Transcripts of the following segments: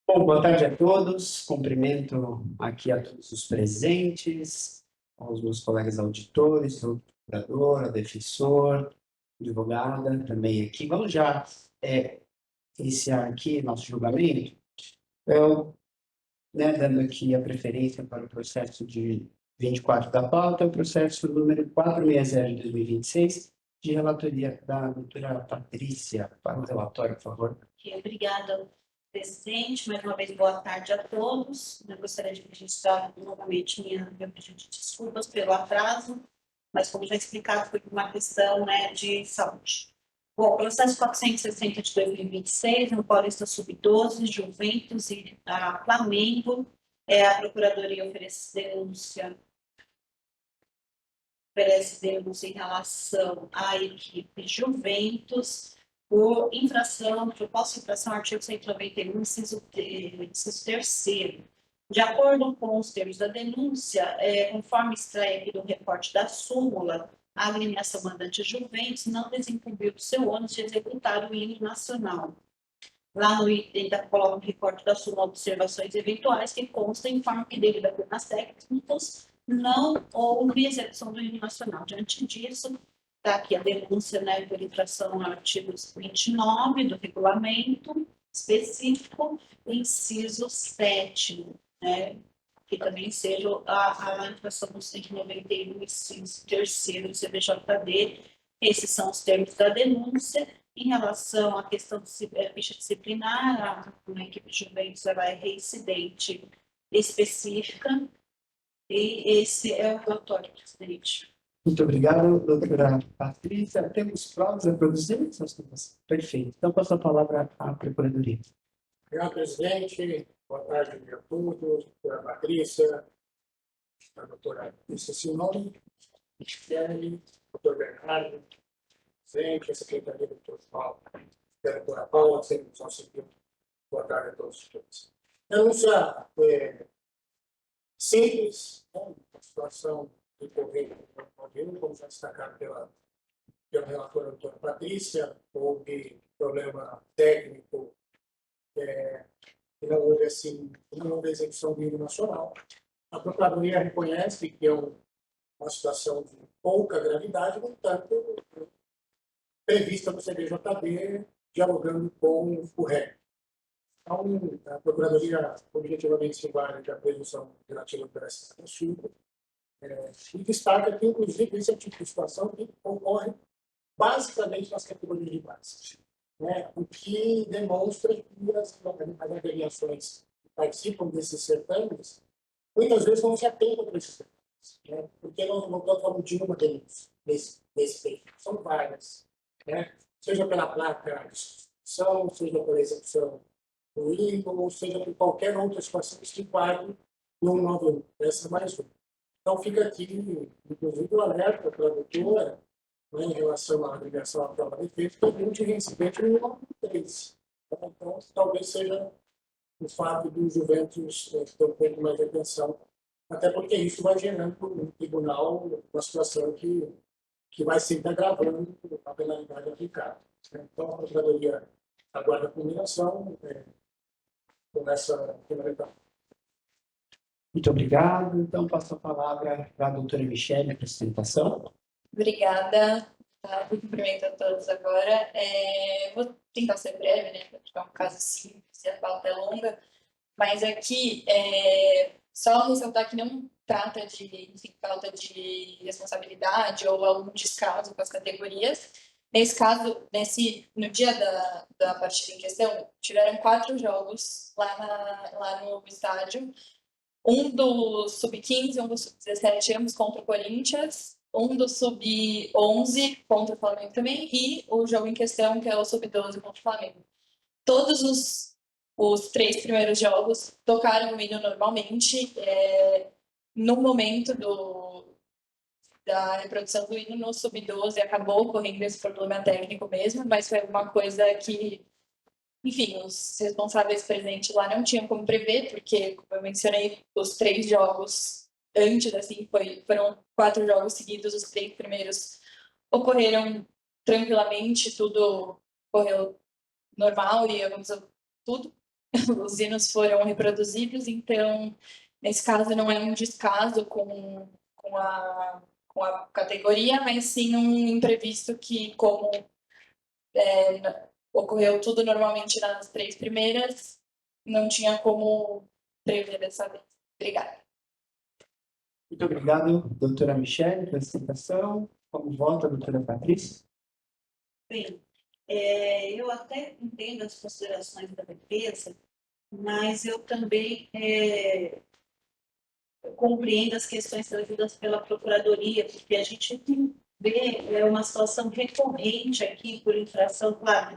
Bom, boa tarde a todos. Cumprimento aqui a todos os presentes, aos meus colegas auditores, ao procurador, ao defensor, advogada também aqui. Vamos já iniciar aqui nosso julgamento. Eu, dando aqui a preferência para o processo de 24 da pauta, o processo número 460 de 2026, de relatoria da doutora Patrícia. Para o relatório, por favor. Obrigada, presidente. Mais uma vez, boa tarde a todos. Eu gostaria de registrar novamente meu pedido de desculpas pelo atraso, mas, como já explicado, foi por uma questão de saúde. Bom, processo 460 de 2026, no Paulista Sub-12, Juventus e Flamengo, a Procuradoria oferece denúncia em relação à equipe Juventus, por infração, proposta infração ao artigo 191, inciso 3º. De acordo com os termos da denúncia, conforme extrai aqui do reporte da súmula, a agremiação mandante Juventus não desincumbiu do seu ônus de executar o hino nacional. Lá no item coloca o recorte da súmula observações eventuais, que consta e informa que, devido a problemas técnicos, não houve execução do hino nacional. Diante disso, está aqui a denúncia por infração ao artigo 29 do regulamento específico, inciso 7º, que também seja a infração do 191, inciso 3º do CBJD. Esses são os termos da denúncia. Em relação à questão de ficha disciplinar, a equipe de Juventus ela é reincidente específica, e esse é o relatório, presidente. Muito obrigado, doutora Patrícia. Temos provas a produzir? Perfeito. Então, passo a palavra à Procuradoria. Obrigado, presidente. Boa tarde a todos. Doutora Patrícia, a doutora Simone, Michele, doutor Bernardo, presidente, a secretaria do doutor Paulo, a doutora Paula, execução civil. Boa tarde a todos. Denúncia simples, a situação do governo, como já destacado pela relatora doutora Patrícia, houve problema técnico, não houve execução do hino nacional. A Procuradoria reconhece que é uma situação de pouca gravidade, no entanto, prevista no CBJB, dialogando com o REC. Então, a Procuradoria objetivamente se vale da presunção relativa à essa consulta, e destaca que, inclusive, esse é o tipo de situação que ocorre basicamente nas categorias de base, o que demonstra que as agremiações que participam desses certames muitas vezes não se atentam para esses certames, porque não estão falando de uma denúncia nesse tempo. São várias, seja pela placa de substituição, seja pela execução do hino, ou seja por qualquer outra situação que se enquadre no 91. Essa é mais uma. Então, fica aqui, inclusive, o alerta para a doutora, em relação à ligação à prova de efeito, também de reincidente no 93. Então, talvez seja o fato do Juventus ter um pouco mais de atenção, até porque isso vai gerando no tribunal uma situação que vai sempre agravando a penalidade aplicada. Então, a Procuradoria aguarda a culminação com essa penalidade. Muito obrigado. Então, passo a palavra para a doutora Michele, a apresentação. Obrigada. Cumprimento a todos agora. Vou tentar ser breve, porque é um caso simples e a pauta é longa, mas aqui só ressaltar que não trata de falta de responsabilidade ou algum descaso com as categorias. Nesse caso, no dia da partida em questão, tiveram 4 jogos lá no estádio, um do Sub-15, um do Sub-17, ambos contra o Corinthians, um do Sub-11 contra o Flamengo também, e o jogo em questão, que é o Sub-12 contra o Flamengo. Todos os 3 primeiros jogos tocaram o hino normalmente. No momento da reprodução do hino no Sub-12 acabou ocorrendo esse problema técnico mesmo, mas foi uma coisa que, enfim, os responsáveis presentes lá não tinham como prever, porque, como eu mencionei, os 3 jogos antes, assim, foram 4 jogos seguidos, os 3 primeiros ocorreram tranquilamente, tudo correu normal e aconteceu tudo. os hinos foram reproduzidos, então, nesse caso, não é um descaso com a categoria, mas sim um imprevisto que, como ocorreu tudo normalmente nas 3 primeiras, não tinha como prever dessa vez. Obrigada. Muito obrigado, doutora Michele, pela explicação. Como vota, doutora Patrícia? Bem, eu até entendo as considerações da defesa, mas eu também compreendo as questões trazidas pela Procuradoria, porque a gente vê uma situação recorrente aqui por infração, claro,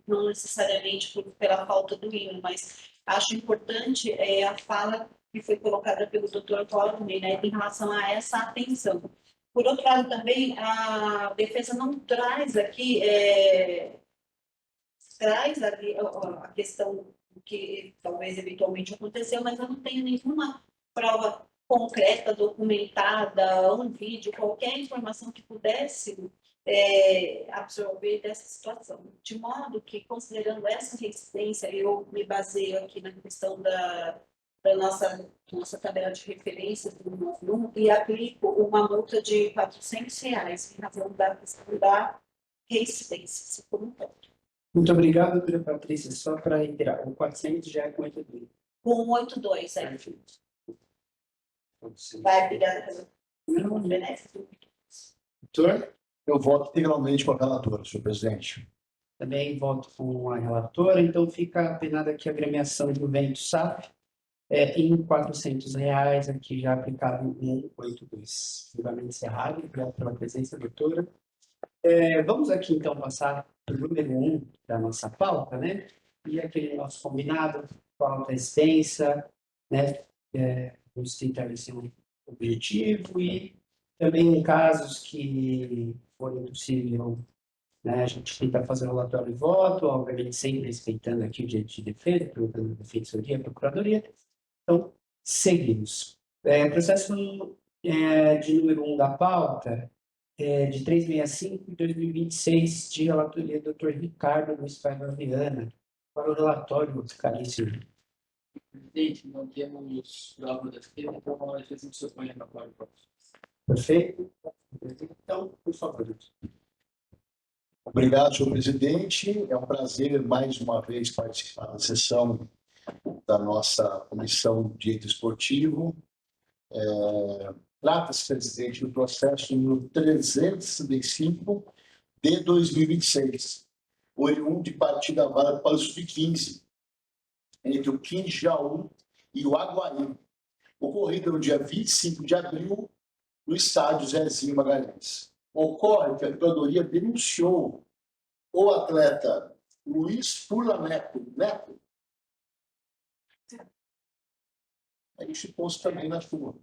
não necessariamente pela falta do hino, mas acho importante a fala que foi colocada pelo doutor Cláudio, né, em relação a essa atenção. Por outro lado, também, a defesa não traz aqui, traz a questão do que talvez eventualmente aconteceu, mas eu não tenho nenhuma prova concreta, documentada, um vídeo, qualquer informação que pudesse absorver dessa situação. De modo que, considerando essa resistência, eu me baseio aqui na questão da nossa tabela de referências do 91 e aplico uma multa de R$400 em razão da questão da resistência, se for um ponto. Muito obrigado, doutora Patrícia. Só para reiterar, o 400 já é com 82. Com 82, Perfeito. Vai, obrigada pelo benefício. Doutor? Eu voto integralmente com a relatora, senhor presidente. Também voto com a relatora, então fica apenada aqui a agremiação do Vento SAP em R$400, aqui já aplicado em 182. Julgamento encerrado, obrigado pela presença, doutora. Vamos aqui então passar para o número 1 da nossa pauta, né? E aquele nosso combinado, pauta extensa, né? Vamos tentar ser um objetivo e também em casos que for impossível, né, a gente tenta fazer um relatório de voto, obviamente sempre respeitando aqui o direito de defesa, perguntando a defensoria, a procuradoria. Então, seguimos. Processo de número 1 da pauta, de 365 de 2026, de relatoria do Dr. Ricardo Luiz Paiva Viana, para o relatório, caríssimo. Presidente, não temos prova da defesa, então a defesa se opõe ao relatório. Perfeito? Então, por favor. Obrigado, senhor presidente. É um prazer, mais uma vez, participar da sessão da nossa Comissão de Direito Esportivo. Trata-se, presidente, do processo número 365 de 2026, oriundo de partida válida para o Sub-15, entre o 15 Jaú e o Aguaí, ocorrida no dia 25 de abril, no estádio Zezinho Magalhães. Ocorre que a Procuradoria denunciou o atleta Luiz Furla Neto, é isso posto também na turma,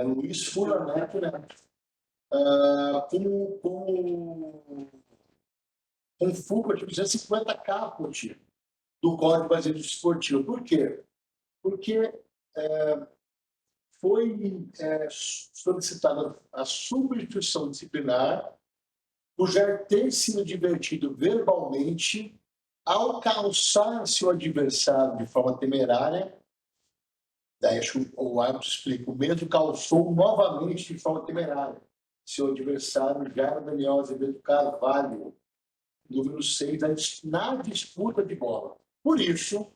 Luiz Furla Neto, com fuga de 250 caput do Código Brasileiro Esportivo. Por quê? Porque foi solicitada a substituição disciplinar por já ter sido divertido verbalmente ao calçar seu adversário de forma temerária. Daí acho que o árbitro explica, o mesmo calçou novamente de forma temerária seu adversário Jairo Daniel Azevedo Carvalho, número 6, na disputa de bola. Por isso,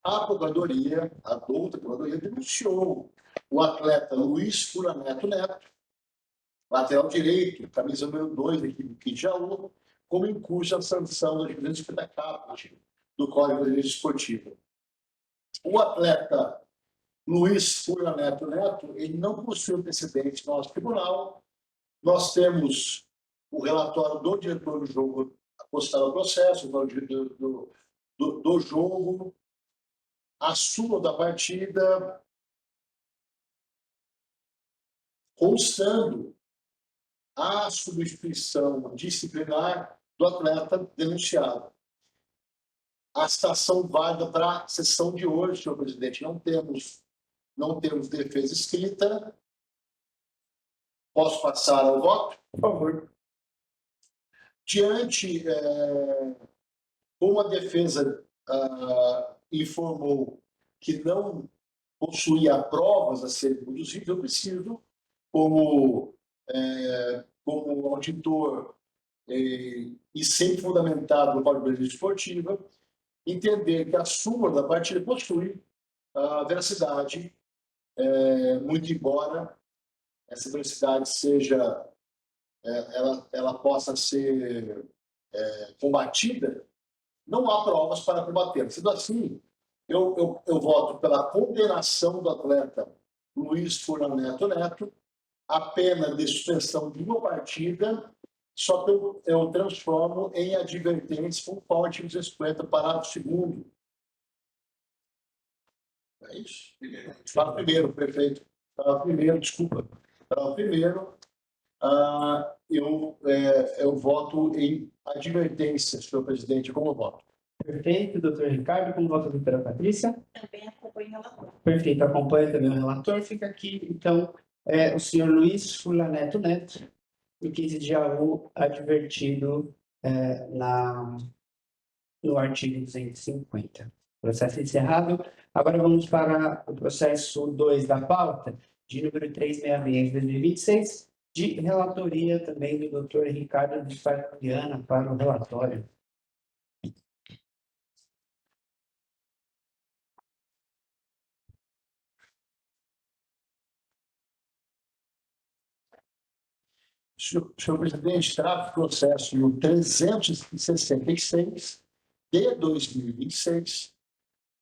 a Procuradoria, a douta Procuradoria, denunciou o atleta Luiz Furla Neto, lateral direito, camisa número 2 da equipe de Jaú, como incurso a sanção das 250 caput do Código Brasileiro Esportivo. O atleta Luiz Furla Neto, ele não possui antecedentes no nosso tribunal. Nós temos o relatório do diretor do jogo apostado ao processo, do jogo, a súmula da partida, constando a substituição disciplinar do atleta denunciado. A citação válida para a sessão de hoje, senhor presidente, não temos defesa escrita. Posso passar ao voto? Por favor. Diante, como a defesa informou que não possuía provas a serem produzidas, eu preciso, como auditor e sempre fundamentado no Código Brasileiro de Esportiva, entender que a súmula da partida possui a veracidade, muito embora essa veracidade seja, ela possa ser combatida, não há provas para combater. Sendo assim, eu voto pela condenação do atleta Luiz Furlan Neto, a pena de suspensão de uma partida, só que eu transformo em advertência conforme o artigo 250, parágrafo 2º. É isso? Parágrafo primeiro, prefeito. Parágrafo primeiro, desculpa. Parágrafo primeiro, eu voto em advertência, senhor presidente, como voto. Perfeito, doutor Ricardo, como vota a doutora Patrícia? Também acompanho o relator. Perfeito, acompanha também o relator. Fica aqui, então, o senhor Luiz Furlan Neto, do 15 de jaú, advertido no artigo 250. Processo encerrado. Agora vamos para o processo 2 da pauta, de número 366 de 2026, de relatoria também do doutor Ricardo de Fabiana para o relatório. Senhor presidente, trata o processo no 366 de 2026,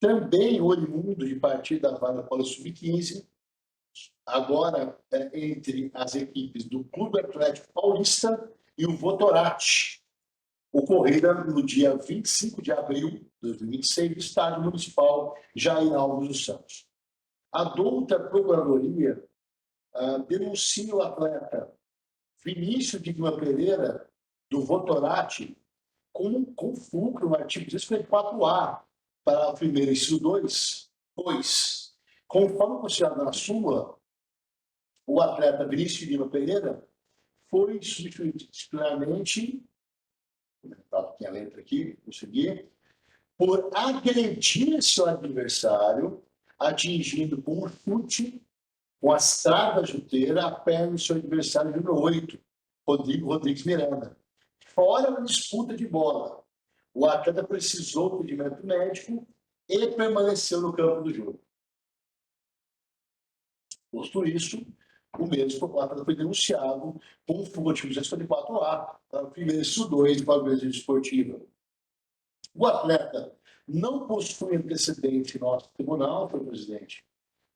também oriundo de partida da Vara Paula Sub-15, agora entre as equipes do Clube Atlético Paulista e o Votorati, ocorrida no dia 25 de abril de 2026, no Estádio Municipal Jair Alves dos Santos. A douta Procuradoria denuncia o atleta Vinícius de Lima Pereira, do Votorati, com fulcro no artigo 254A, para o primeiro inciso 2, pois, conforme considerado na súmula, o atleta Vinícius de Lima Pereira foi substituído disciplinarmente, aqui a letra aqui, consegui, por agredir seu adversário, atingindo com um chute, com as travas juteiras, a perna do seu adversário número 8, Rodrigo Rodrigues Miranda. Fora da disputa de bola, o atleta precisou do atendimento médico e permaneceu no campo do jogo. Posto isso, o atleta foi denunciado com o motivo 254A, para o primeiro inciso 2 para a Brasileira Esportiva. O atleta não possui antecedente em nosso tribunal, senhor presidente.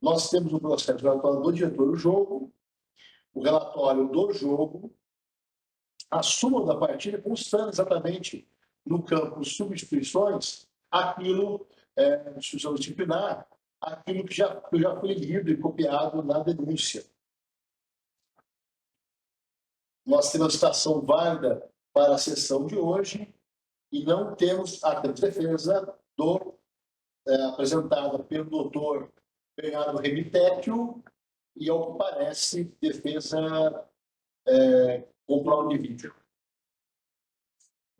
Nós temos um processo de relatório do diretor do jogo, o relatório do jogo, a súmula da partida, constando exatamente no campo substituições, aquilo, instituição disciplinar, aquilo que já foi lido e copiado na denúncia. Nós temos a citação válida para a sessão de hoje e não temos a defesa apresentada pelo doutor Bernardo Remitecchio e, ao que parece, defesa com prova de vídeo.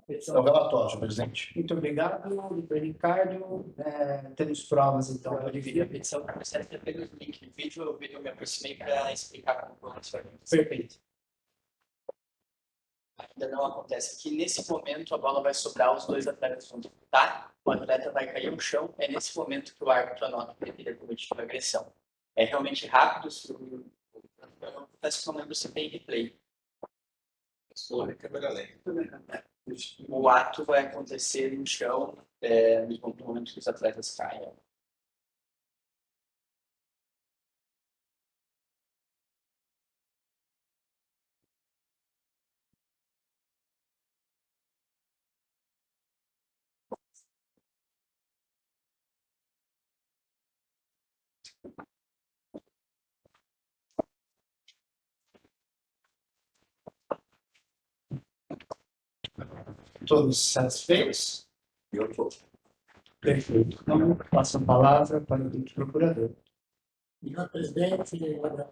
É o relatório, senhor presidente. Muito obrigado, doutor Ricardo. Temos provas, então. Eu dividir a petição para processo apenas o link do vídeo, eu me aproximei para explicar como funciona. Perfeito. Ainda não acontece aqui. Nesse momento, a bola vai sobrar, os dois atletas vão disputar, o atleta vai cair no chão. É nesse momento que o árbitro anota que ele teria cometido a agressão. É realmente rápido. Eu não confesso que não lembro se tem replay. O ato vai acontecer no chão no momento que os atletas caem. Todos satisfeitos? Eu estou. Perfeito. Então, passo a palavra para o doutor procurador. Senhor presidente, Ricardo,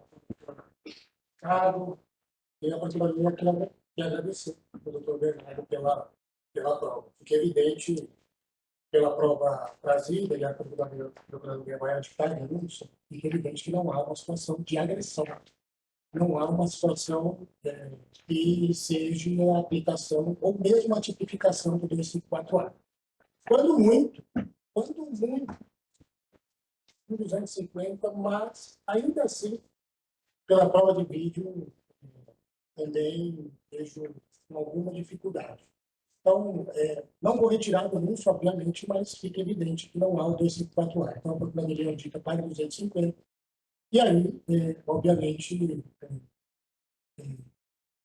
e a Procuradoria quer agradecer ao doutor Bernardo pela prova. Fica evidente pela prova trazida, e a Procuradoria vai aditar denúncia, fica evidente que não há uma situação de agressão. Não há uma situação que seja a aplicação ou mesmo a tipificação do 254A. Quando muito, um 250, mas ainda assim, pela prova de vídeo, também vejo alguma dificuldade. Então, não vou retirar a denúncia, obviamente, mas fica evidente que não há o 254A. Então, a Procuradoria indica para 250, e aí, obviamente,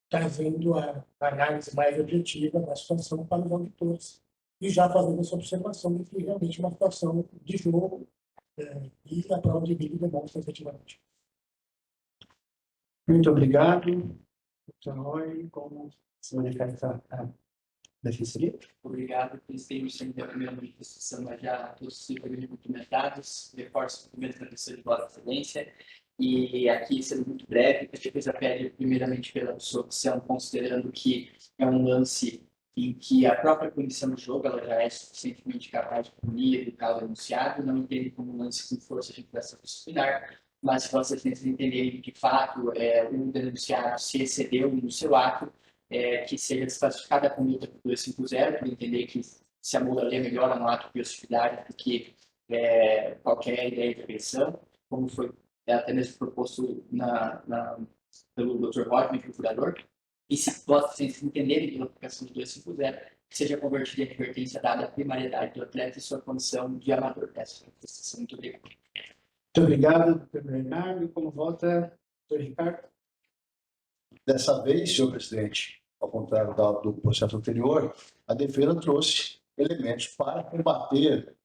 trazendo a análise mais objetiva da situação para os auditores e já fazendo essa observação de que realmente é uma situação de jogo e a prova de vídeo demonstra efetivamente. Muito obrigado. Dr. Roy, como se manifesta a Defensoria? Obrigado, presidente, sempre a primeira manifestação já todos os servidores cumprimentados, reforço o cumprimento da pessoa de vossa excelência, e aqui, sendo muito breve, a defesa pede primeiramente pela absolvição, considerando que é um lance em que a própria punição do jogo ela já é suficientemente capaz de punir o caso denunciado, não entende como um lance com força de infração disciplinar, mas se vossas excelências entenderem que, de fato, o denunciado se excedeu no seu ato, que seja desclassificada a conduta por 250, por entender que se a modalidade melhora no ato de hostilidade do que qualquer ideia de agressão, como foi até mesmo proposto pelo Dr. Rodman, procurador, e se vocês entenderem pela aplicação do 250, que seja convertida em advertência dada a primariedade do atleta e sua condição de amador. Essa manifestação. Muito obrigado. Muito obrigado, Dr. Bernardo. Como vota, Dr. Ricardo? Dessa vez, senhor presidente, ao contrário do processo anterior, a defesa trouxe elementos para combater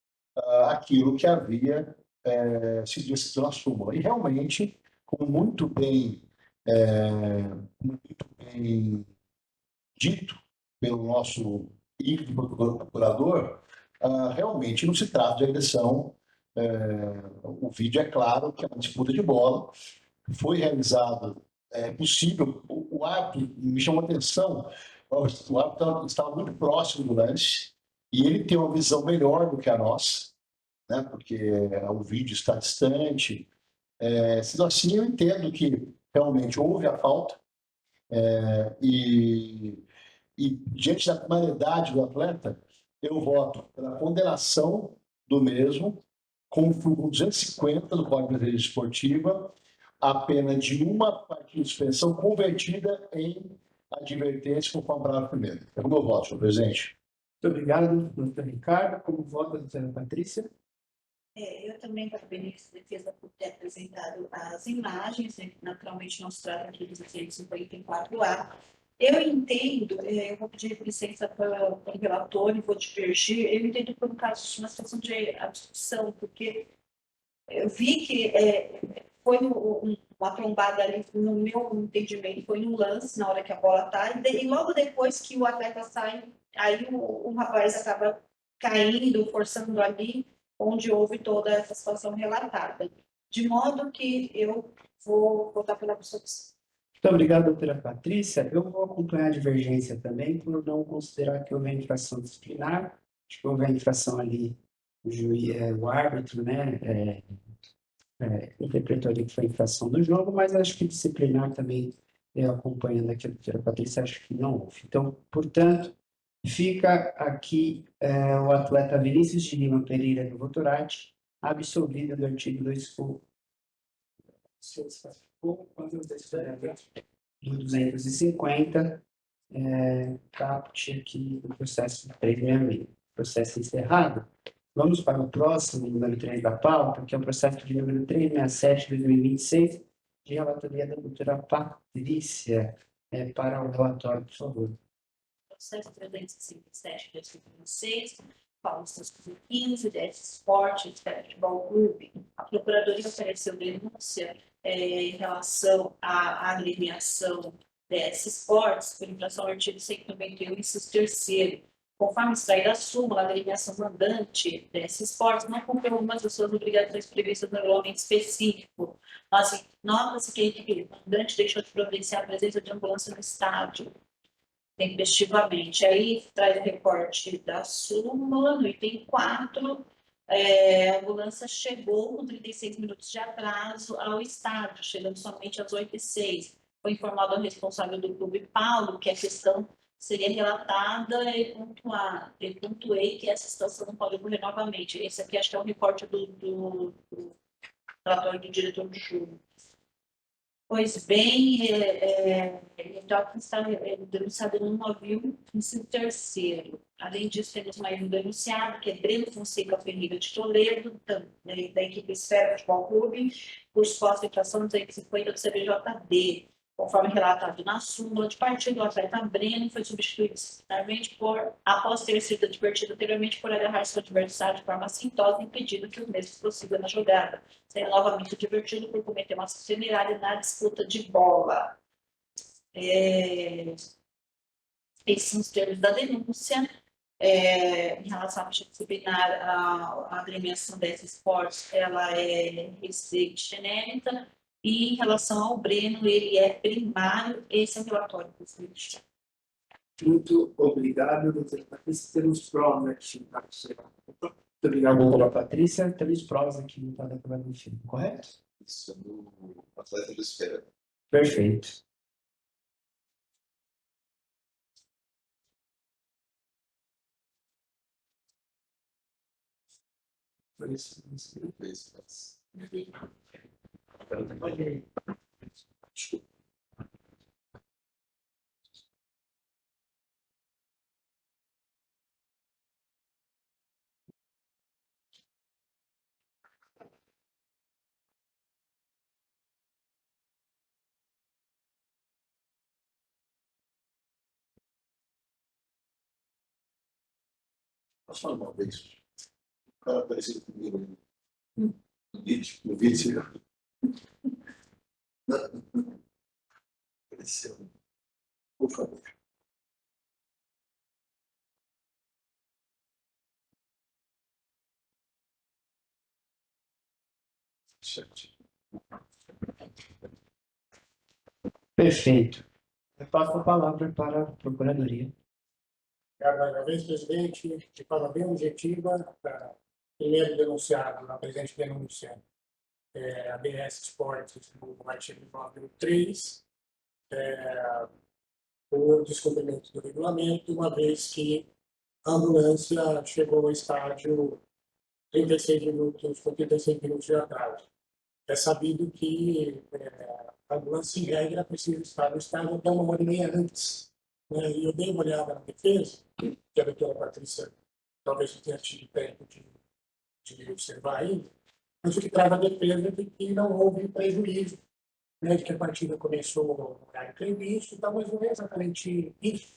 aquilo que havia sido decidido na súmula. E realmente, como muito bem dito pelo nosso procurador, realmente não se trata de agressão. O vídeo é claro que é uma disputa de bola, foi realizado, é possível, o árbitro me chamou a atenção, o árbitro estava muito próximo do lance e ele tem uma visão melhor do que a nossa, né, porque o vídeo está distante. Sendo assim, eu entendo que realmente houve a falta e diante da claridade do atleta, eu voto pela condenação do mesmo, com o 250 do Código de Defesa Esportiva, a pena de uma partida de suspensão convertida em advertência conforme o parágrafo primeiro. É o meu voto, senhor presidente. Muito obrigado, doutor Ricardo. Como vota, doutora Patrícia? Eu também parabenizo a defesa por ter apresentado as imagens, naturalmente não se trata aqui dos 254A. Eu entendo, eu vou pedir licença para o relator e vou divergir, eu entendo por um caso de uma situação de absorção, porque eu vi que foi uma trombada ali, no meu entendimento, foi um lance na hora que a bola está, e logo depois que o atleta sai, aí o rapaz acaba caindo, forçando ali, onde houve toda essa situação relatada. De modo que eu vou votar pela absolvição. Muito obrigado, doutora Patrícia. Eu vou acompanhar a divergência também, por não considerar que houve infração disciplinar. Acho que houve a infração ali, o árbitro, né, interpretou ali que foi infração do jogo, mas acho que disciplinar também, acompanhando aqui a doutora Patrícia, acho que não houve. Então, portanto, fica aqui o atleta Vinícius de Lima Pereira do Votorati, absolvido do artigo 250, caput aqui do processo 366. Processo encerrado. Vamos para o próximo, número 3 da pauta, que é o processo de número 367/2026, de relatoria da doutora Patrícia, para o relatório, por favor. Processo 367 de 2006, Paulista 15, DS Sport, Futebol Clube. A Procuradoria ofereceu denúncia em relação à agremiação DS Sports, por infração ao artigo 191, inciso 3º. Conforme extraído da súmula, a agremiação mandante DS Sports não cumpriu algumas das suas obrigações previstas no regulamento específico, mas nota-se que a equipe mandante deixou de providenciar a presença de ambulância no estádio. tempestivamente. Aí traz o recorte da súmula, no item 4, a ambulância chegou com 36 minutos de atraso ao estádio, chegando somente às 8h06. Foi informado ao responsável do clube, Paulo, que a questão seria relatada e pontuar. Eu pontuei que essa situação não pode ocorrer novamente. Esse aqui acho que é um recorte do relatório do diretor de jogo. Pois bem, então está denunciado no navio, inciso 3º. Além disso, temos mais um denunciado, que é Breno Fonseca Ferreira de Toledo, da equipe Esfera Futebol Clube, por suposta infração 250 do CBJD. Conforme relatado na súmula de partida, o atleta Breno foi substituído disciplinarmente após ter sido advertido anteriormente por agarrar seu adversário de forma assintosa, impedindo que o mesmo prossiga na jogada, sendo novamente advertido por cometer uma ação temerária na disputa de bola. Esses são os termos da denúncia. Em relação à ficha disciplinar, a agremiação dessa esportes, ela é receita genérica, e em relação ao Breno, ele é primário. Esse é o relatório, presidente. Muito obrigado, doutora Patrícia. Temos provas aqui. Muito obrigado, doutora Patrícia. Temos provas aqui no Tarefa do Filho, correto? Isso, do atleta do Esfera. Perfeito. Posso falar uma vez? O cara apareceu comigo no vídeo. Apareceu. Por favor. Certo. Perfeito. Eu passo a palavra para a Procuradoria. Obrigado mais uma vez, presidente. De forma bem objetiva, primeiro denunciado, na presente denúncia, a BS Esportes, no artigo 9.3, por descumprimento do regulamento, uma vez que a ambulância chegou ao estádio 36 minutos, com 36 minutos de atraso. É sabido que a ambulância, em regra, precisa estar no estádio até 1h30 antes. E eu dei uma olhada na defesa, que a doutora Patrícia talvez não tenha tido tempo de observar ainda, mas o que traz a defesa é de que não houve prejuízo, de que a partida começou no horário previsto, então, mas não é exatamente isso.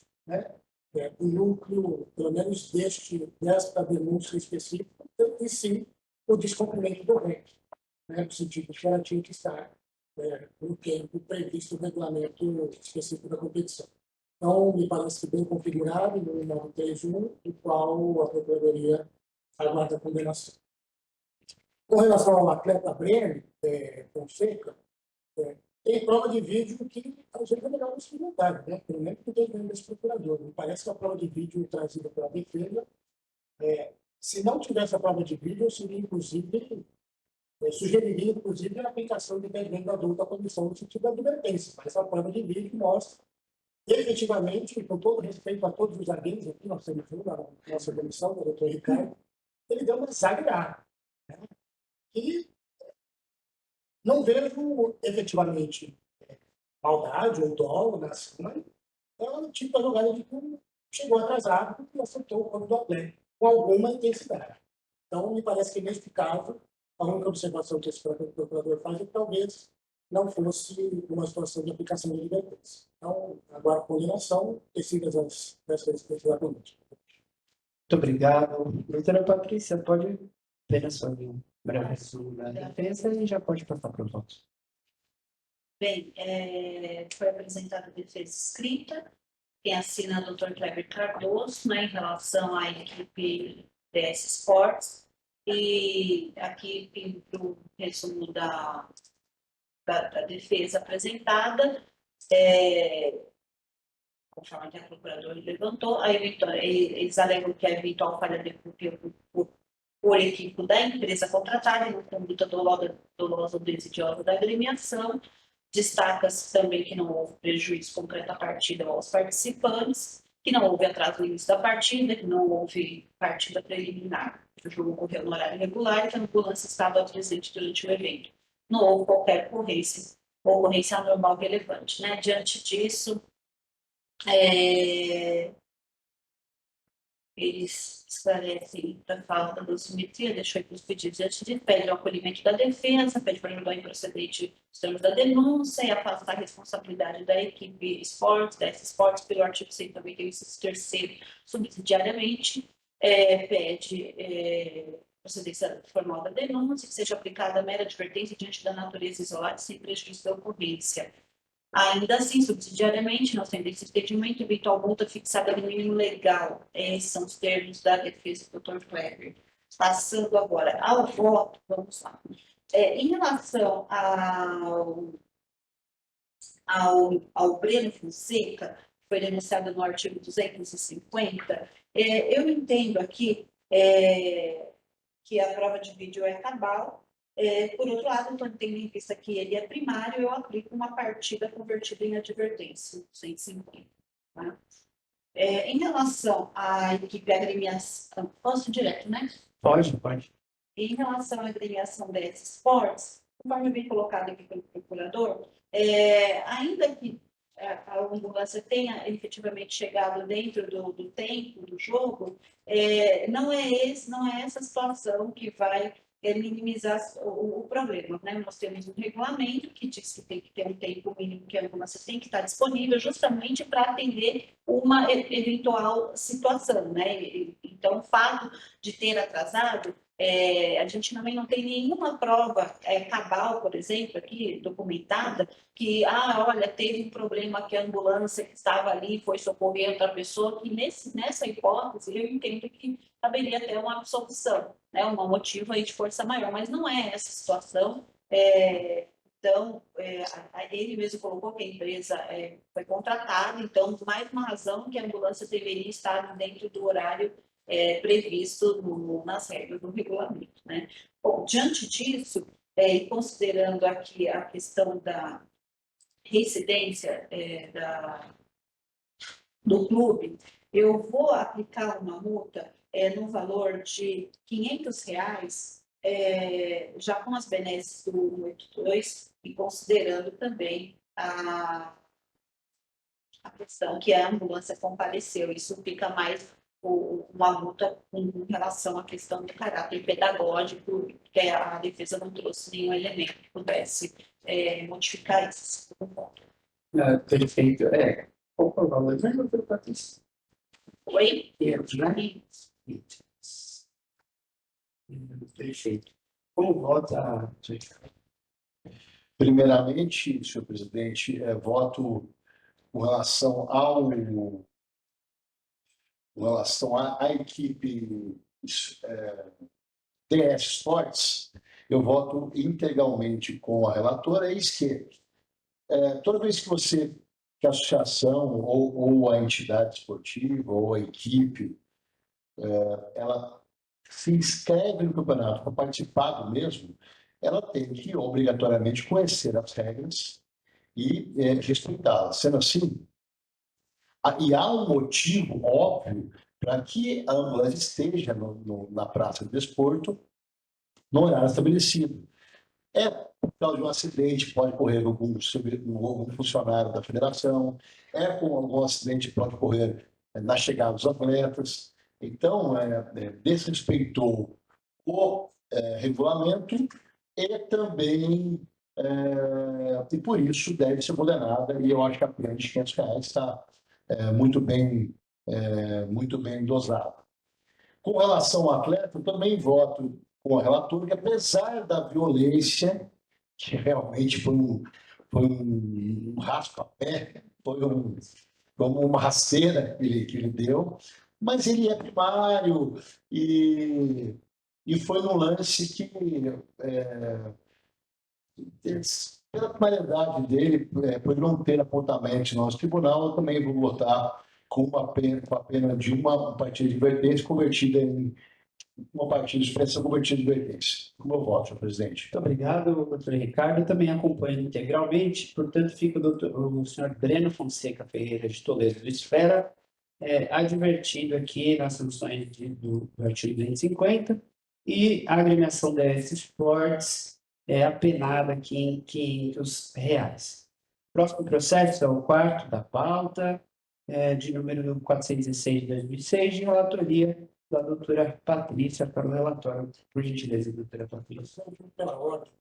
O núcleo, pelo menos desta denúncia específica, e sim o descumprimento do REC, no sentido que ela tinha que estar no tempo previsto no regulamento específico da competição. Então, me parece bem configurado no 931, do qual a Procuradoria aguarda a condenação. Com relação ao atleta Breno Fonseca, tem prova de vídeo que a gente é melhor não se inventar, pelo menos que tem desse procurador. Me parece que a prova de vídeo trazida pela defesa, se não tivesse a prova de vídeo, eu seria, inclusive, sugeriria, inclusive, a aplicação de impedimento adulto à comissão no sentido da advertência. Mas a prova de vídeo mostra, efetivamente, com todo respeito a todos os agentes aqui, nós temos na nossa comissão, o doutor Ricardo, ele deu uma exagerada. E não vejo, efetivamente, maldade ou dolo na ação, mas é um tipo de jogada de que chegou atrasado e acertou o corpo do atleta com alguma intensidade. Então, me parece que, neste caso, a única observação que esse procurador faz é que talvez não fosse uma situação de aplicação de advertência. Então, agora a condenação, decidas as questões da política. Muito obrigado. Doutora Patrícia, pode ver a sua breve resumo da defesa e já pode passar para o voto. Bem, foi apresentada a defesa escrita, quem assina é o Dr. Kleber Cardoso, em relação à equipe DS Sports, e aqui para o resumo da defesa apresentada, conforme até a procuradora levantou, eles alegam que a eventual falha decorreu por equipe da empresa contratada em conduta dolosa ou desidiosa da agremiação. Destaca-se também que não houve prejuízo concreto à partida aos participantes, que não houve atraso no início da partida, que não houve partida preliminar. O jogo ocorreu no horário regular e que a ambulância estava presente durante o evento. Não houve qualquer ocorrência anormal relevante, né? Diante disso, eles esclarecem da falta da simetria, deixou aqui os pedidos antes de pede o acolhimento da defesa, pede para ajudar o improcedente os termos da denúncia e afastar a responsabilidade da equipe esportes, da S-Sports, pelo artigo 191, inciso 3º, subsidiariamente, pede procedência formal da denúncia, que seja aplicada a mera advertência diante da natureza isolada sem prejuízo da ocorrência. Ainda assim, subsidiariamente, não sendo esse entendimento, eventual multa fixada no mínimo legal. Esses são os termos da defesa do Dr. Kleber. Passando agora ao voto, vamos lá. Em relação ao Breno Fonseca, que foi denunciado no artigo 250, eu entendo aqui que a prova de vídeo é cabal. Por outro lado, então, tendo em vista que ele é primário, eu aplico uma partida convertida em advertência, 150. Tá? Em relação à equipe agremiação, posso ir direto, né? Pode. Em relação à agremiação da S-Sports, conforme bem colocado aqui pelo procurador, ainda que a ambulância tenha efetivamente chegado dentro do tempo do jogo, não é essa situação que vai minimizar o problema, né? Nós temos um regulamento que diz que tem que ter um tempo mínimo que a ambulância tem que estar disponível justamente para atender uma eventual situação, né? Então, o fato de ter atrasado, a gente também não tem nenhuma prova cabal, por exemplo, aqui documentada, que, olha, teve um problema que a ambulância que estava ali foi socorrer outra pessoa, que nessa hipótese eu entendo que caberia até uma absolução, né, um motivo aí de força maior, mas não é essa situação. Então, ele mesmo colocou que a empresa foi contratada, então, mais uma razão que a ambulância deveria estar dentro do horário previsto nas regras do regulamento, né? Bom, diante disso, e considerando aqui a questão da reincidência do clube, eu vou aplicar uma multa no valor de R$500, já com as benesses do 182 e considerando também a questão que a ambulância compareceu. Isso fica mais uma multa com relação à questão do caráter pedagógico, que a defesa não trouxe nenhum elemento que pudesse modificar isso. Perfeito. Qual é o valor? Oi? Perfeito. Como vota? Primeiramente, senhor presidente, voto com relação à equipe TS Sports, eu voto integralmente com a relatora, eis que toda vez que a associação ou a entidade esportiva ou a equipe ela se inscreve no campeonato para participar do mesmo, ela tem que obrigatoriamente conhecer as regras e respeitá-las. Sendo assim, e há um motivo óbvio para que a ambulância esteja na praça de desporto no horário estabelecido. Por causa de um acidente, pode ocorrer algum funcionário da federação, com algum acidente pode ocorrer na chegada dos atletas. Então, desrespeitou o regulamento e também, e por isso deve ser condenada, e eu acho que a pena de R$500 está muito bem dosada. Com relação ao atleta, eu também voto com a relatora, que apesar da violência, que realmente foi um raspa-pé, como uma rasteira que ele deu, mas ele é primário e foi num lance que Pela finalidade dele, por não ter apontamento no nosso tribunal, eu também vou votar com a pena de uma partida de advertência convertida em uma partida de suspensão convertida em advertência. Como eu voto, senhor presidente? Muito obrigado, doutor Ricardo. Eu também acompanho integralmente, portanto, fica o senhor Breno Fonseca Ferreira de Toledo do Esfera advertido aqui nas sanções do artigo 250 e a agremiação da S Sports é apenada aqui em R$ 500. Próximo processo é o quarto da pauta, de número 406 de 2006, de relatoria da doutora Patrícia para o relatório. Por gentileza, doutora Patrícia. Pela ordem,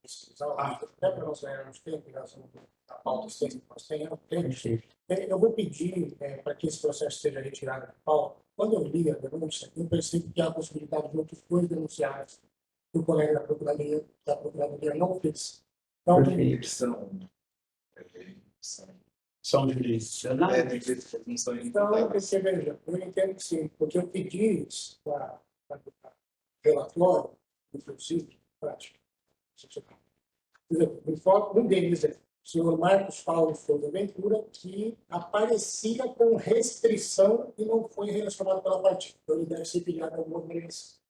até para nós ganharmos tempo, em razão da pauta extensa que nós temos, eu vou pedir para que esse processo seja retirado da pauta. Quando eu li a denúncia, eu percebi que há a possibilidade de outras coisas denunciadas que o colega da Procuradoria não fez. Então, Perfeito. São jurisdicionais? então, você veja, eu entendo que sim, porque eu pedi isso para relatório, inclusive, prático. Um deles é o senhor Marcos Paulo Souza Ventura, que aparecia com restrição e não foi relacionado pela partida. Então, ele deve ser filiado a alguma organização.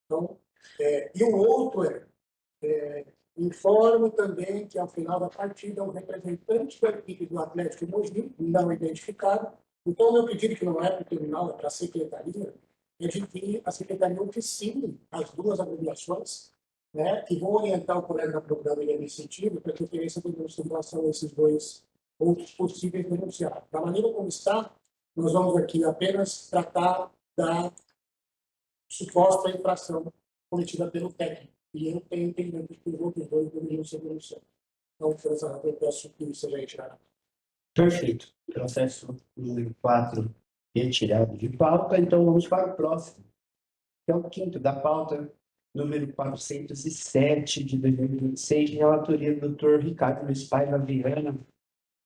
Então, e o outro informo também que, ao final da partida, um representante da equipe do Atlético Mogi, não identificado. Então, o meu pedido, que não é para o tribunal, é para a secretaria, é de que a secretaria oficine as duas abreviações, né, que vão orientar o colega da Procuradoria nesse sentido, para que ofereça denúncia em relação a esses dois outros possíveis denunciados. Da maneira como está, nós vamos aqui apenas tratar da suposta infração cometida pelo técnico. E eu tenho entendimento que os outros dois deveriam ser denunciados. Então, por essa razão, eu peço que isso seja retirado. Perfeito. Processo número 4 retirado de pauta. Então, vamos para o próximo, que é o quinto da pauta, número 407 de 2026, de relatoria do Dr. Ricardo Luiz Paiva Viana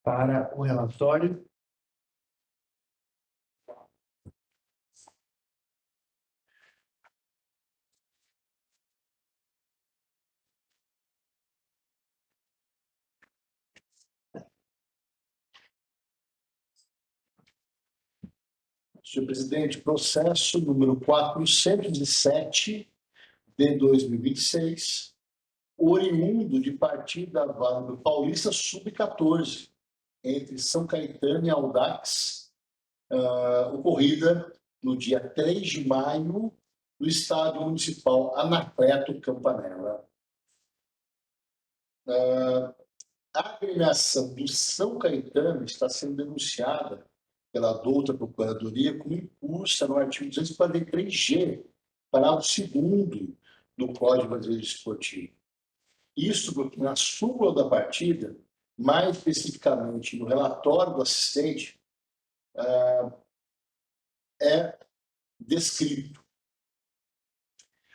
para o relatório. Senhor presidente, processo número 407 de 2026, oriundo de partida válida paulista sub-14, entre São Caetano e Audax, ocorrida no dia 3 de maio, no estádio municipal Anacleto Campanella. A agremiação do São Caetano está sendo denunciada pela douta Procuradoria como impulsa no artigo 243G, parágrafo 2º do Código Brasileiro Esportivo. Isso porque na súmula da partida, mais especificamente no relatório do assistente, é descrito.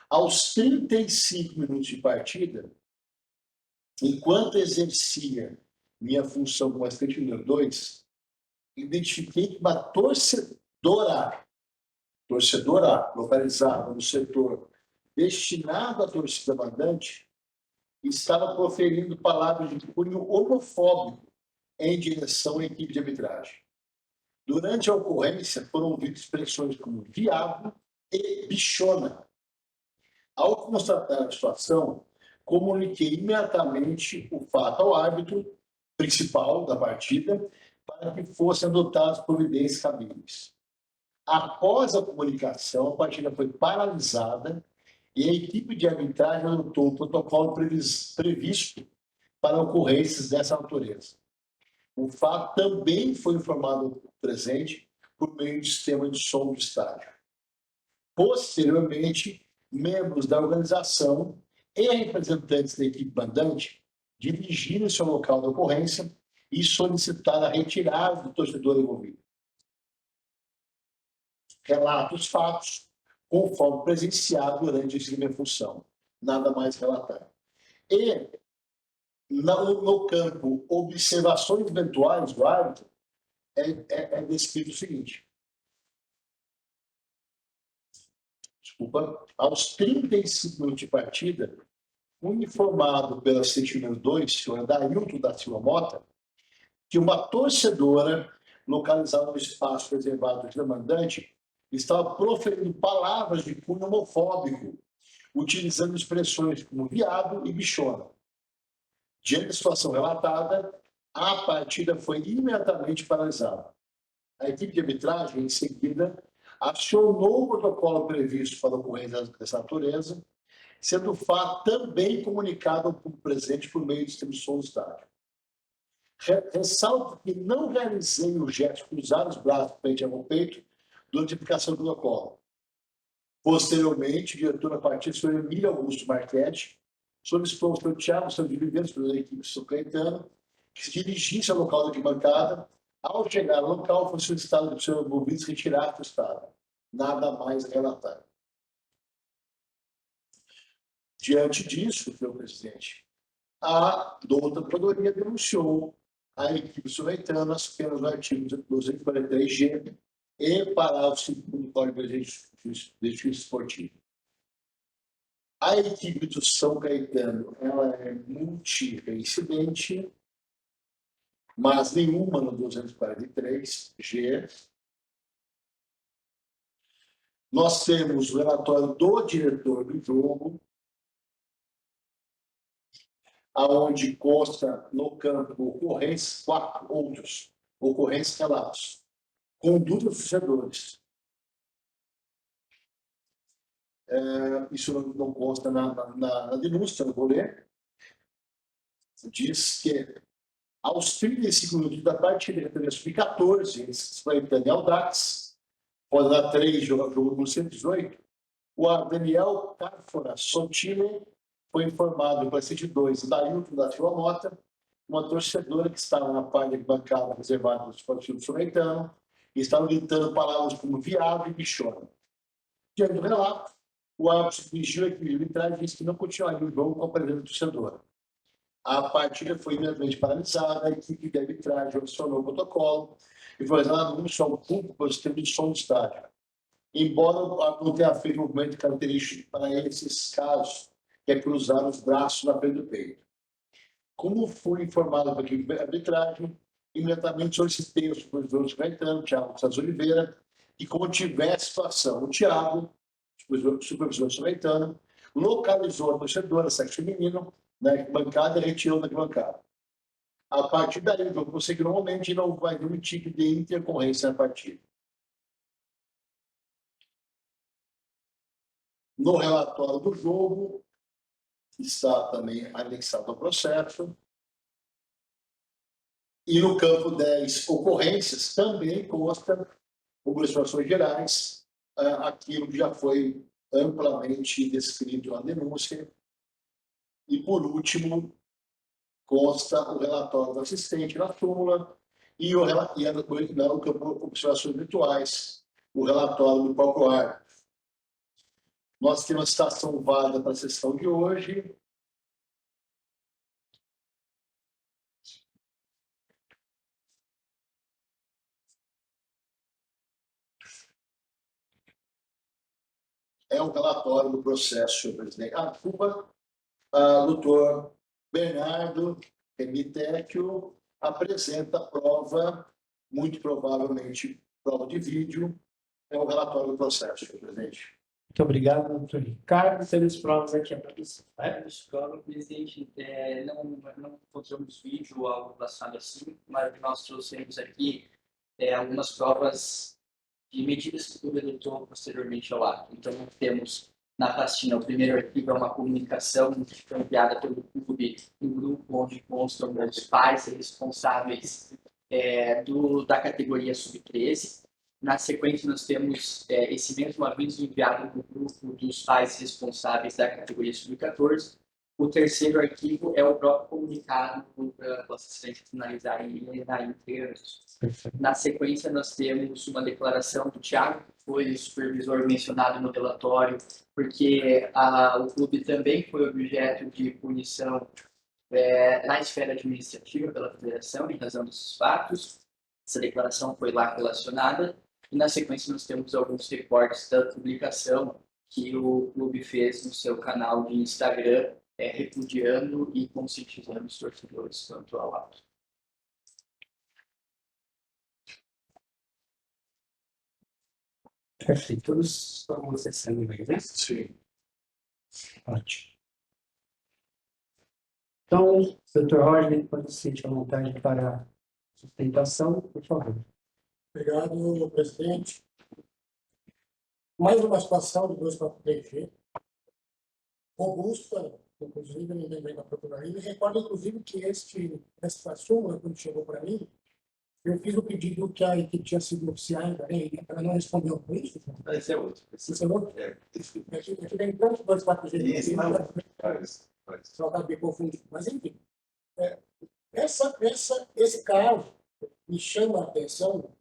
Aos 35 minutos de partida, enquanto exercia minha função como assistente número 2, identifiquei que uma torcedora localizada no setor destinado à torcida mandante estava proferindo palavras de cunho homofóbico em direção à equipe de arbitragem. Durante a ocorrência, foram ouvidas expressões como viado e bichona. Ao constatar a situação, comuniquei imediatamente o fato ao árbitro principal da partida para que fossem adotadas providências cabíveis. Após a comunicação, a partida foi paralisada e a equipe de arbitragem adotou o protocolo previsto para ocorrências dessa natureza. O fato também foi informado ao presente por meio do sistema de som do estádio. Posteriormente, membros da organização e representantes da equipe mandante dirigiram-se ao local da ocorrência e solicitaram a retirada do torcedor envolvido. Relato os fatos conforme presenciado durante a minha função. Nada mais relatar. E, no campo observações eventuais do árbitro, é descrito o seguinte. Desculpa. Aos 35 minutos de partida, fui informado pela assistente número 2, senhora Dailton da Silva Mota, que uma torcedora localizada no espaço reservado ao demandante estava proferindo palavras de cunho homofóbico, utilizando expressões como viado e bichona. Diante da situação relatada, a partida foi imediatamente paralisada. A equipe de arbitragem, em seguida, acionou o protocolo previsto para ocorrência dessa natureza, sendo o fato também comunicado ao público presente por meio de distribuição do estádio. Ressalto que não realizei o gesto de cruzar os braços frente ao peito durante a aplicação do protocolo. Posteriormente, o diretor da partida, o senhor Emílio Augusto Marchetti, solicitou ao senhor Thiago Santos de Viveiros, da equipe de São Caetano, que se dirigisse ao local da arquibancada. Ao chegar ao local, foi solicitado que o senhor envolvido retirar do estado. Nada mais a relatar. Diante disso, senhor presidente, a doutora Procuradoria denunciou a equipe sul-americana as penas do artigo 243G e parágrafo 5 do Código de Justiça Esportiva. A equipe do São Caetano ela é multireincidente, mas nenhuma no 243G. Nós temos o relatório do diretor do jogo, aonde consta no campo ocorrências, 4 outros ocorrências relatos, conduta dos torcedores. Isso não consta na denúncia, não vou ler. Diz que aos 35 minutos da partida, sub-14, Espartano e Audax, pode dar 3, jogo no 118, o Daniel Cáfora Sotile foi informado pela 102 da Dailton da Silva Mota, uma torcedora que estava na parte de bancada reservada do esportivo sul-americano, e estava gritando palavras como viado e bichona. Diante do relato, o árbitro se dirigiu à equipe de arbitragem e disse que não continuaria o jogo com a presença do torcedor. A partida foi imediatamente paralisada, a equipe de arbitragem acionou o protocolo e foi realizado anúncio ao público pelo sistema de som do estádio. Embora o árbitro não tenha feito movimento característico para esses casos, que é cruzar os braços na frente do peito. Como fui informado pela equipe de arbitragem, imediatamente solicitei ao supervisor do Caetano, Thiago Santos Oliveira, que quando tiver a situação, o Thiago, supervisor do Caetano, localizou a torcedora, sexo feminino, na arquibancada e retirou da arquibancada. A partir daí, o jogo prossegue normalmente e não vai ter um tipo de intercorrência na partida. No relatório do jogo, está também anexado ao processo. E no campo 10 ocorrências, também consta, como situações gerais, aquilo que já foi amplamente descrito na denúncia. E, por último, consta o relatório do assistente na súmula e no campo de observações virtuais, o relatório do próprio árbitro. Nós temos a citação válida para a sessão de hoje. É um relatório do processo, senhor presidente. Desculpa, doutor Bernardo Emitecchio apresenta a prova, muito provavelmente prova de vídeo, é o relatório do processo, senhor presidente. Muito obrigado, doutor Ricardo. Temos provas aqui para você. Senhor presidente, não encontramos vídeo ou algo relacionado assim, mas nós trouxemos aqui algumas provas de medidas que o editou posteriormente ao ato. Então, temos na pastinha, o primeiro arquivo é uma comunicação que foi enviada pelo clube, um grupo onde constam os pais responsáveis da categoria sub-13. Na sequência, nós temos esse mesmo aviso enviado pelo grupo dos pais responsáveis da categoria sub-14. O terceiro arquivo é o próprio comunicado para a assistente finalizar e na íntegra. Na sequência, nós temos uma declaração do Thiago, que foi o supervisor mencionado no relatório, porque o clube também foi objeto de punição na esfera administrativa pela federação, em razão desses fatos. Essa declaração foi lá relacionada. E, na sequência, nós temos alguns recortes da publicação que o clube fez no seu canal de Instagram, repudiando e conscientizando os torcedores quanto ao ato. Perfeito. Todos estão acessando bem, né? Sim. Ótimo. Então, doutor Roger, pode se sentir à vontade para a sustentação, por favor. Obrigado, presidente. Mais uma situação do 243G, robusta, inclusive, ninguém vem da Procuradoria. Me recordo, inclusive, que essa súmula, quando chegou para mim, eu fiz o pedido que a equipe tinha sido noticiada, né? E ela não respondeu por isso. Esse é outro. Esse é outro. É. Aqui tem tantos 243G. Esse não. Faz. Só acabei confundindo. Mas, enfim, esse caso me chama a atenção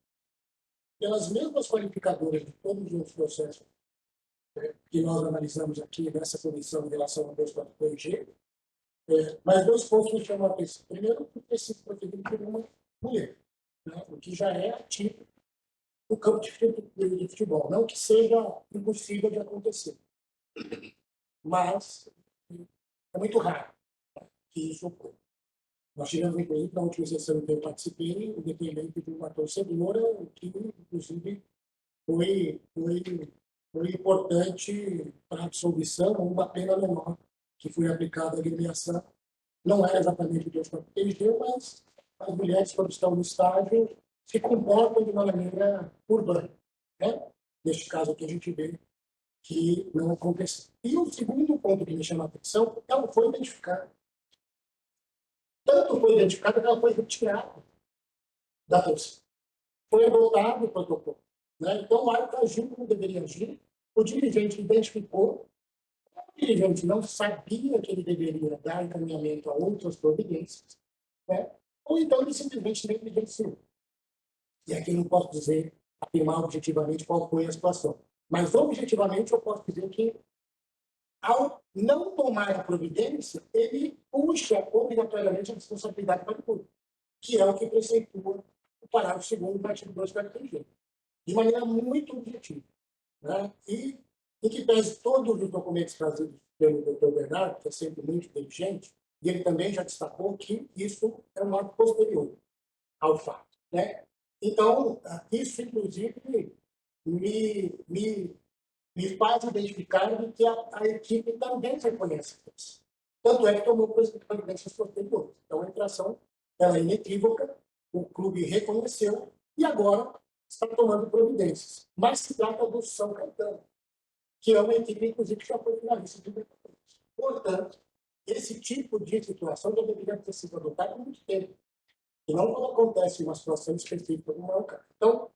pelas mesmas qualificadoras de todos os processos que nós analisamos aqui nessa comissão em relação ao 242G, mas dois pontos me chamam a atenção. Primeiro, porque esse procedido por uma mulher, né, o que já é atípico no campo de futebol. Não que seja impossível de acontecer, mas é muito raro, né, que isso ocorra. Nós tivemos, inclusive, na última sessão que eu participei, o depoimento de uma torcedora, que, inclusive, foi importante para a absolvição, uma pena menor que foi aplicada à agremiação. Não era exatamente o que eu protegeu, mas as mulheres, quando estão no estádio, se comportam de uma maneira urbana. Né? Neste caso aqui, a gente vê que não aconteceu. E o segundo ponto que me chama a atenção, ela foi identificada. Tanto foi identificada que ela foi retirada da torcida. Foi adotado o protocolo. Né? Então, o árbitro agiu como deveria agir, o dirigente identificou, o dirigente não sabia que ele deveria dar encaminhamento a outras providências, né? Ou então ele simplesmente negligenciou. E aqui não posso dizer, afirmar objetivamente qual foi a situação. Mas, objetivamente, eu posso dizer que, ao não tomar a providência, ele puxa obrigatoriamente a responsabilidade para o público, que é o que preceitua o parágrafo 2º do artigo 243G, de maneira muito objetiva. Né? E, em que pese todos os documentos trazidos pelo Dr. Bernardo, que é sempre muito inteligente, e ele também já destacou que isso é um ato posterior ao fato. Né? Então, isso, inclusive, me faz identificar que a equipe também reconhece isso. Tanto é que tomou providências posteriores. Então, a infração ela é inequívoca, o clube reconheceu e agora está tomando providências. Mas se trata do São Caetano, que é uma equipe, inclusive, que já foi finalista de Libertadores. Portanto, esse tipo de situação já deveria ter sido adotado há muito tempo. E não quando acontece uma situação específica como é o caso. Então,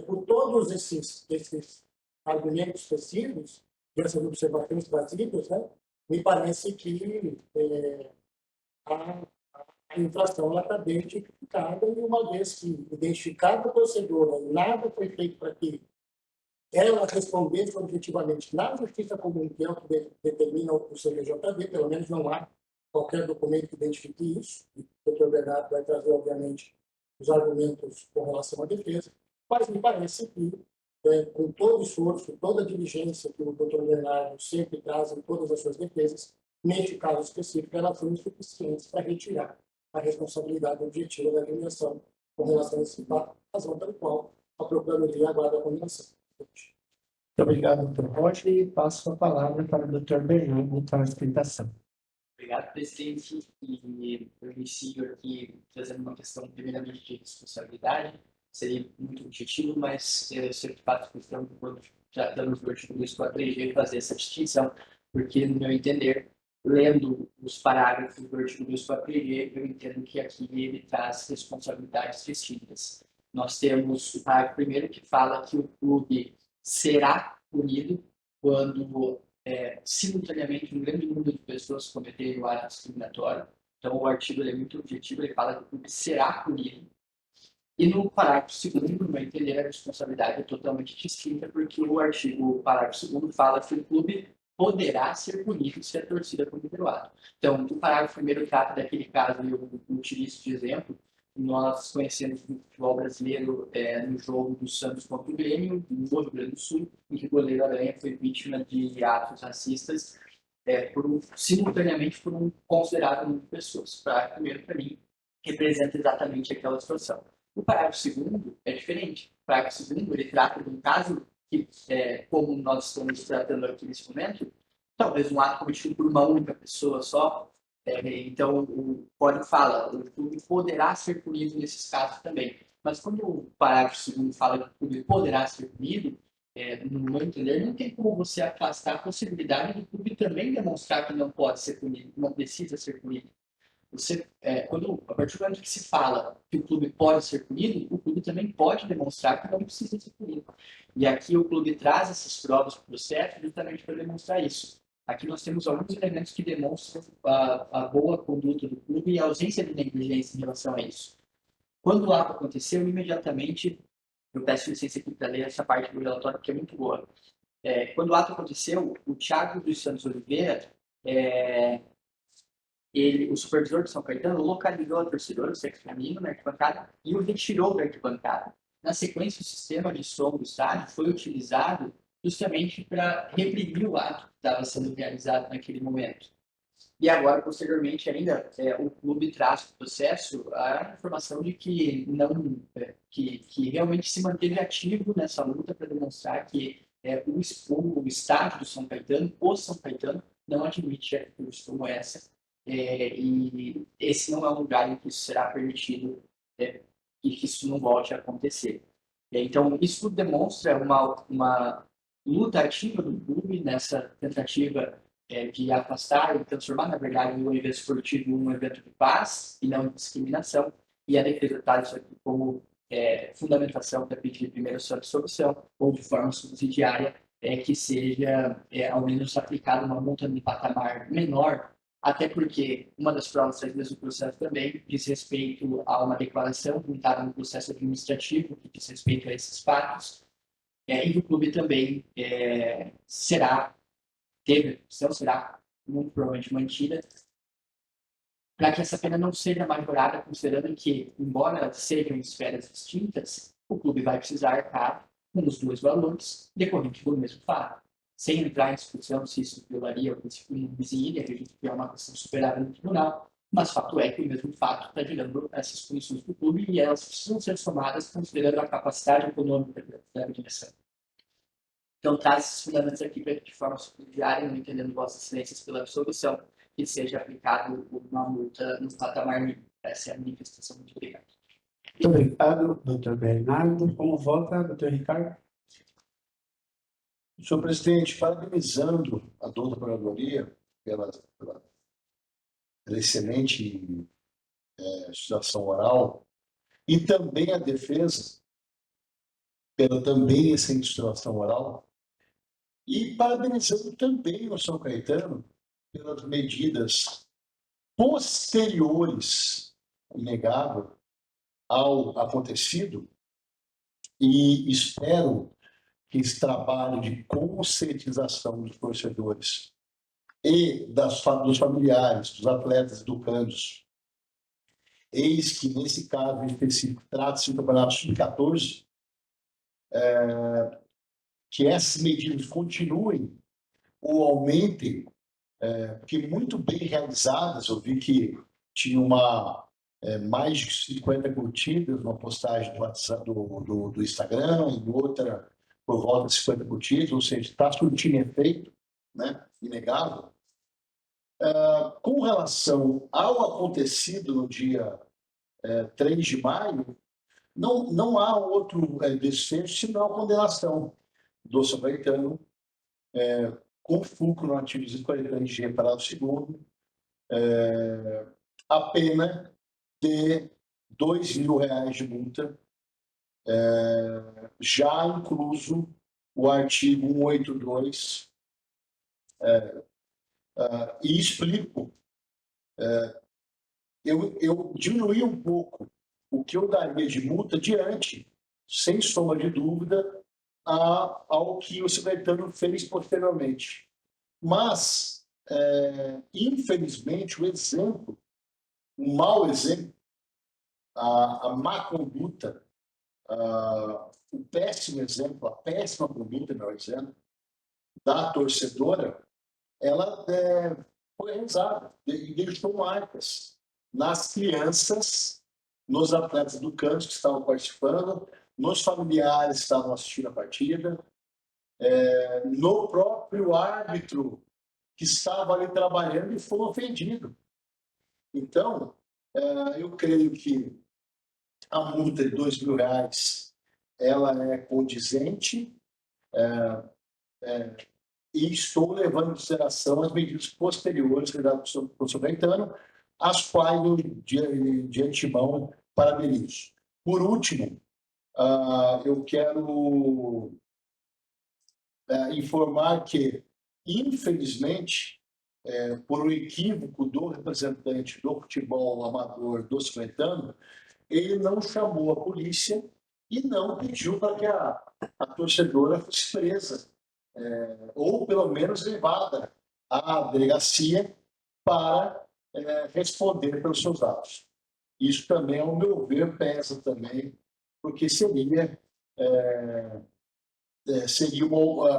por todos esses argumentos possíveis, e essas observações trazidas, né, me parece que a infração está bem identificada, e uma vez que identificada a torcedora, nada foi feito para que ela respondesse objetivamente na justiça comum, que é o que determina o CNJD, pelo menos não há qualquer documento que identifique isso, e o Dr. Bernardo vai trazer, obviamente, os argumentos com relação à defesa, mas me parece que, com todo o esforço, toda a diligência que o Dr. Bernardo sempre traz em todas as suas defesas, neste caso específico, elas são insuficientes para retirar a responsabilidade objetiva da agremiação com relação a esse fato, razão pela qual a Procuradoria aguarda a condenação. Muito obrigado, doutor Roger, e passo a palavra para o doutor Bernardo para a explicação. Obrigado, presidente. E eu inicio aqui trazendo uma questão primeiramente de responsabilidade. Seria muito objetivo, mas eu sempre faço questão de, quando tratamos do artigo 243G, fazer essa distinção, porque, no meu entender, lendo os parágrafos do artigo 243G, eu entendo que aqui ele traz responsabilidades distintas. Nós temos o parágrafo primeiro que fala que o clube será punido quando simultaneamente um grande número de pessoas cometerem o ato discriminatório. Então, o artigo é muito objetivo, ele fala que o clube será punido. E no parágrafo 2º, no meu entender, a responsabilidade é totalmente distinta, porque o parágrafo 2º fala que o clube poderá ser punido se a torcida cometer o ato. Então, o parágrafo 1º trata daquele caso, e eu utilizo de exemplo, nós conhecemos no futebol brasileiro no jogo do Santos contra o Grêmio, no Rio Grande do Sul, em que o goleiro Aranha foi vítima de atos racistas simultaneamente por um considerável número de pessoas. Primeiro, para mim, representa exatamente aquela situação. O parágrafo segundo é diferente. O parágrafo segundo, ele trata de um caso que, como nós estamos tratando aqui nesse momento, talvez um ato cometido por uma única pessoa só. Então, o código fala, o clube poderá ser punido nesses casos também. Mas quando o parágrafo segundo fala que o clube poderá ser punido, no meu entender, não tem como você afastar a possibilidade do clube também demonstrar que não pode ser punido, não precisa ser punido. A partir do momento que se fala que o clube pode ser punido, o clube também pode demonstrar que não precisa ser punido. E aqui o clube traz essas provas para o processo justamente para demonstrar isso. Aqui nós temos alguns elementos que demonstram a boa conduta do clube e a ausência de negligência em relação a isso. Quando o ato aconteceu, imediatamente, eu peço licença aqui para ler essa parte do relatório, que é muito boa. Quando o ato aconteceu, o Thiago dos Santos Oliveira, o supervisor de São Caetano, localizou o torcedor, o sexo feminino, na arquibancada e o retirou da arquibancada. Na sequência, o sistema de som do estádio foi utilizado justamente para reprimir o ato que estava sendo realizado naquele momento. E agora, posteriormente, ainda, o clube traz para o processo a informação de que que realmente se manteve ativo nessa luta para demonstrar que o estádio do São Caetano, o São Caetano, não admite atitudes como essa. E esse não é um lugar em que isso será permitido e que isso não volte a acontecer. Então, isso tudo demonstra uma luta ativa do clube nessa tentativa de afastar e transformar, na verdade, o evento esportivo em um evento de paz e não de discriminação. E a defesa traz isso aqui como fundamentação para pedir primeiro sua dissolução ou de forma subsidiária que seja, ao menos, aplicada uma multa de patamar menor, até porque uma das provas trazidas do processo também diz respeito a uma declaração juntada no processo administrativo que diz respeito a esses fatos, e o clube também será muito provavelmente mantida, para que essa pena não seja majorada, considerando que, embora sejam esferas distintas, o clube vai precisar arcar com os dois valores decorrentes do mesmo fato. Sem entrar em discussão se isso violaria o princípio de vizinhança, acredito que é uma questão superada no tribunal, mas fato é que o mesmo fato está gerando essas punições do clube e elas precisam ser somadas considerando a capacidade econômica da direção. Então, traz esses fundamentos aqui para que, de forma subsidiária, não entendendo vossas excelências pela absolução, que seja aplicado uma multa no patamar mínimo. Essa é a manifestação. Muito obrigado. Muito obrigado, doutor Bernardo. Como vota, doutor Ricardo? Senhor presidente, parabenizando a dona Procuradoria pela excelente situação oral e também a defesa pela também excelente situação oral e parabenizando também o São Caetano pelas medidas posteriores, inegável, ao acontecido, e espero que esse trabalho de conscientização dos torcedores e dos familiares, dos atletas educandos, eis que, nesse caso em específico, trata-se do Campeonato Sub-14, que essas medidas continuem ou aumentem, porque muito bem realizadas. Eu vi que tinha mais de 50 curtidas numa postagem do WhatsApp, do Instagram, e outra por volta de 50 curtidas, ou seja, está surtindo efeito, né? Inegável. Com relação ao acontecido no dia 3 de maio, não há outro desfecho senão a condenação do São Caetano, com fulcro no artigo 243G, parágrafo 2º, a pena de R$2.000 de multa, já incluso o artigo 182, e explico. Eu diminuí um pouco o que eu daria de multa diante, sem sombra de dúvida, ao que o São Caetano fez posteriormente. Mas, infelizmente, o mau exemplo, a má conduta, o péssimo exemplo, a péssima conduta, melhor dizendo, da torcedora, ela foi rezada e deixou marcas nas crianças, nos atletas do canto que estavam participando, nos familiares que estavam assistindo a partida, no próprio árbitro que estava ali trabalhando e foi ofendido. Então, eu creio que a multa de R$ 2.000 ela é condizente, e estou levando em consideração as medidas posteriores dadas pelo professor Gaetano, as quais eu, de antemão, parabenizo. Por último, eu quero informar que, infelizmente, por um equívoco do representante do futebol amador do Gaetano, ele não chamou a polícia e não pediu para que a torcedora fosse presa, ou pelo menos levada à delegacia para responder pelos seus atos. Isso também, ao meu ver, pesa também, porque seria,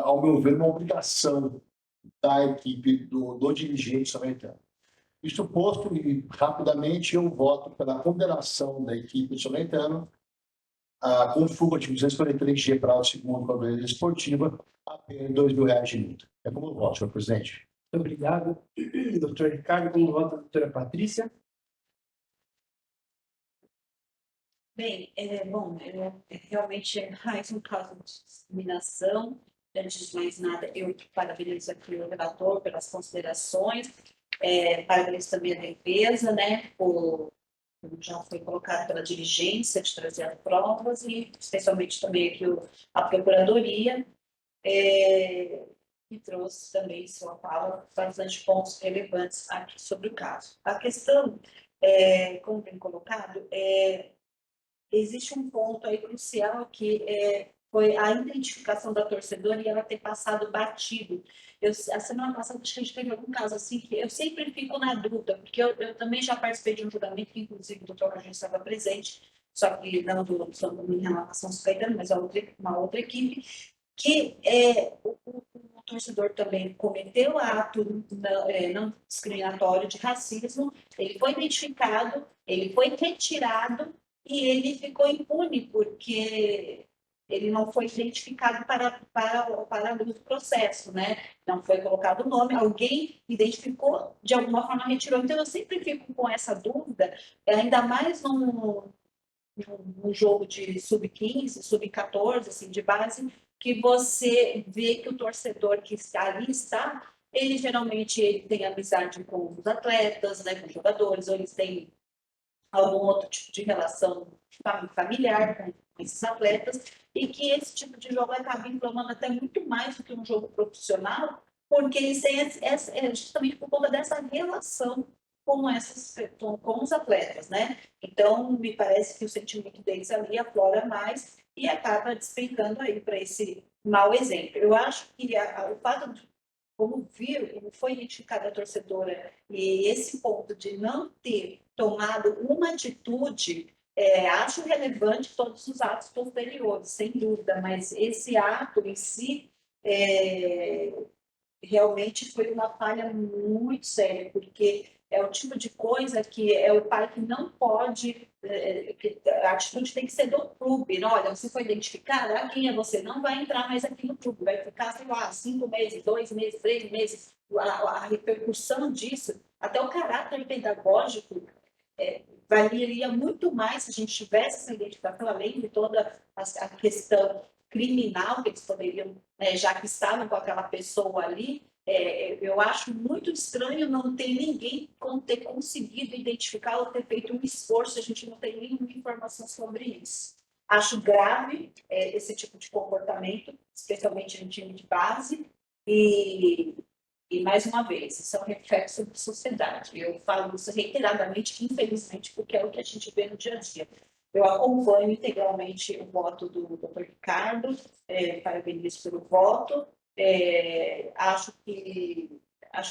ao meu ver, uma obrigação da equipe do dirigente samaritano. Isto posto, e rapidamente eu voto pela condenação da equipe samaritana com fuga de 243G para o segundo com a violência esportiva, a pena de R$ 2.000 de multa. É como eu voto, senhor presidente. Muito obrigado, doutor Ricardo. Como vota a doutora Patrícia? Bem, realmente é mais um caso de discriminação. Antes de mais nada, eu parabenizo aqui o relator pelas considerações, parabenizo também a defesa, né, como já foi colocado pela diligência de trazer as provas, e especialmente também aqui a Procuradoria, que trouxe também sua fala bastante pontos relevantes aqui sobre o caso. A questão, como bem colocado, existe um ponto aí crucial que foi a identificação da torcedora e ela ter passado batido. A semana passada, acho que a gente teve algum caso assim que eu sempre fico na dúvida, porque eu também já participei de um julgamento, que inclusive o doutor Rogério estava presente, só que não em relação ao Caetano, mas uma outra equipe, que o torcedor também cometeu ato não discriminatório de racismo, ele foi identificado, ele foi retirado, e ele ficou impune, porque ele não foi identificado para o processo, né? Não foi colocado o nome, alguém identificou, de alguma forma retirou. Então, eu sempre fico com essa dúvida, ainda mais num jogo de sub-15, sub-14, assim, de base, que você vê que o torcedor que ali está, ele geralmente tem amizade com os atletas, né, com os jogadores, ou eles têm algum outro tipo de relação familiar com esses atletas, e que esse tipo de jogo acaba inflamando até muito mais do que um jogo profissional, porque eles têm justamente por conta dessa relação com os atletas, né? Então, me parece que o sentimento deles ali aflora mais e acaba despencando aí para esse mau exemplo. Eu acho que o fato de como foi identificada a torcedora, e esse ponto de não ter tomado uma atitude, acho relevante todos os atos posteriores, sem dúvida, mas esse ato em si realmente foi uma falha muito séria, porque é o tipo de coisa que é o pai que não pode, a atitude tem que ser do clube, não, olha, você foi identificado, quem é você? Não vai entrar mais aqui no clube, vai ficar, sei lá, 5 meses, 2 meses, 3 meses, a repercussão disso, até o caráter pedagógico, valeria muito mais se a gente tivesse essa identificação, além de toda a questão criminal que eles poderiam, já que estavam com aquela pessoa ali, eu acho muito estranho não ter ninguém ter conseguido identificar ou ter feito um esforço, a gente não tem nenhuma informação sobre isso. Acho grave esse tipo de comportamento, especialmente no time de base, e mais uma vez, isso é um reflexo da sociedade. Eu falo isso reiteradamente, infelizmente, porque é o que a gente vê no dia a dia. Eu acompanho integralmente o voto do Dr. Ricardo, parabenizo pelo voto, acho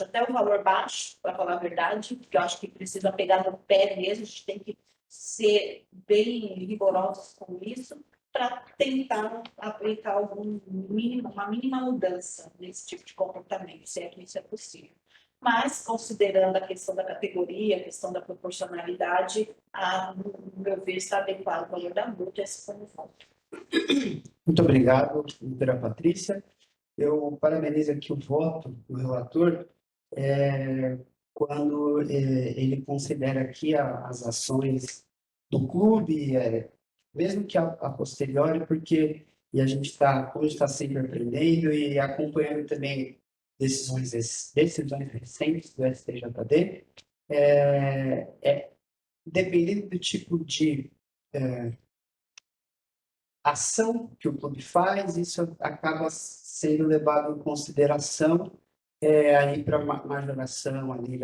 até o valor baixo, para falar a verdade, porque eu acho que precisa pegar no pé mesmo, a gente tem que ser bem rigorosos com isso, para tentar aplicar uma mínima mudança nesse tipo de comportamento, se é que isso é possível. Mas, considerando a questão da categoria, a questão da proporcionalidade, no meu ver, está adequado o valor da multa, esse foi o voto. Muito obrigado, doutora Patrícia. Eu parabenizo aqui o voto do relator quando ele considera aqui as ações do clube, mesmo que a posteriori, porque a gente está sempre aprendendo e acompanhando também decisões recentes do STJD, dependendo do tipo de ação que o clube faz, isso acaba sendo levado em consideração aí para majoração ali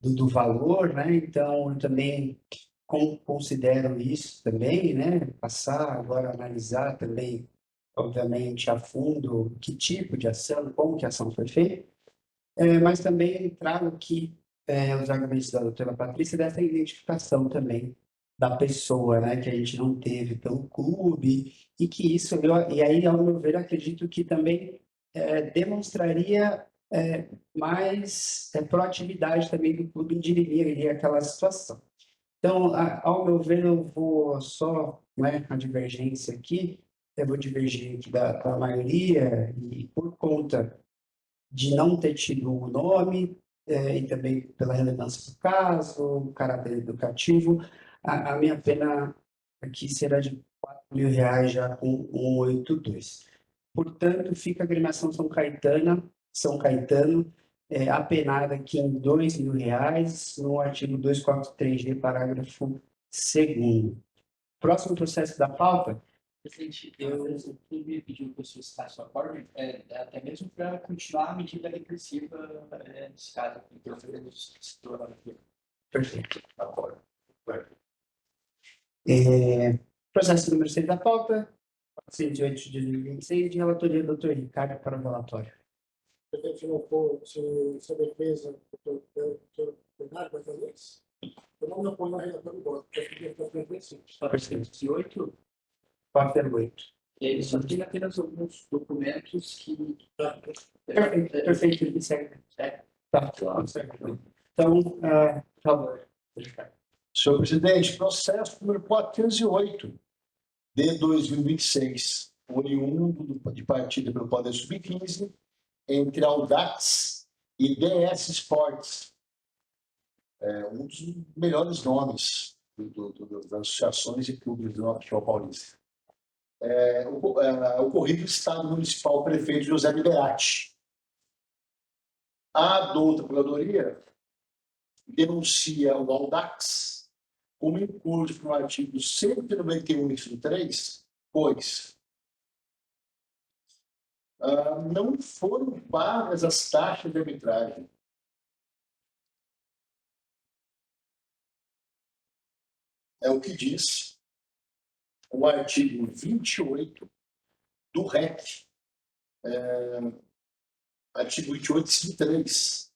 do valor, né? Então, eu também considero isso também, né? Passar agora a analisar também, obviamente, a fundo que tipo de ação, como que a ação foi feita, mas também trago aqui os argumentos da doutora Patrícia dessa identificação também da pessoa, né, que a gente não teve pelo clube, e que isso, e aí, ao meu ver, acredito que também demonstraria mais proatividade também do clube em dirimir aquela situação. Então, ao meu ver, eu vou só, né, a divergência aqui, eu vou divergir aqui da maioria, e por conta de não ter tido o nome, e também pela relevância do caso, o caráter educativo, a minha pena aqui será de R$ 4.000 já com 182. Portanto, fica a agremiação São Caetano, apenada aqui em R$ 2.000, no artigo 243G, parágrafo 2º. Próximo processo da pauta. Presidente, o clube pediu que eu solicitasse o acordo, até mesmo para continuar a medida repressiva nesse caso, que eu solicitou aqui. Perfeito. Acordo. Processo número 6 da pauta, 408 de 2026, de relatoria do Dr. Ricardo para o relatório. Se não for, se a defesa do doutor Bernardo vai fazer isso, eu não me apoio na relação do voto, porque eu queria que eu fizesse isso. 408, 408. ele só tem apenas alguns documentos que... Perfeito, ele segue. Tá, certo. Então, por favor, Ricardo. Senhor presidente, processo número 408 de 2026, oriundo de partida pelo Poder Sub-15, entre Audax e DS Sports. Um dos melhores nomes das associações e clubes do futebol paulista. Ocorrido no Estado Municipal, prefeito José Liberati. A douta Procuradoria denuncia o Audax como incurso no artigo 191, inciso 3, pois não foram pagas as taxas de arbitragem. É o que diz o artigo 28 do REC, artigo 28, inciso 3.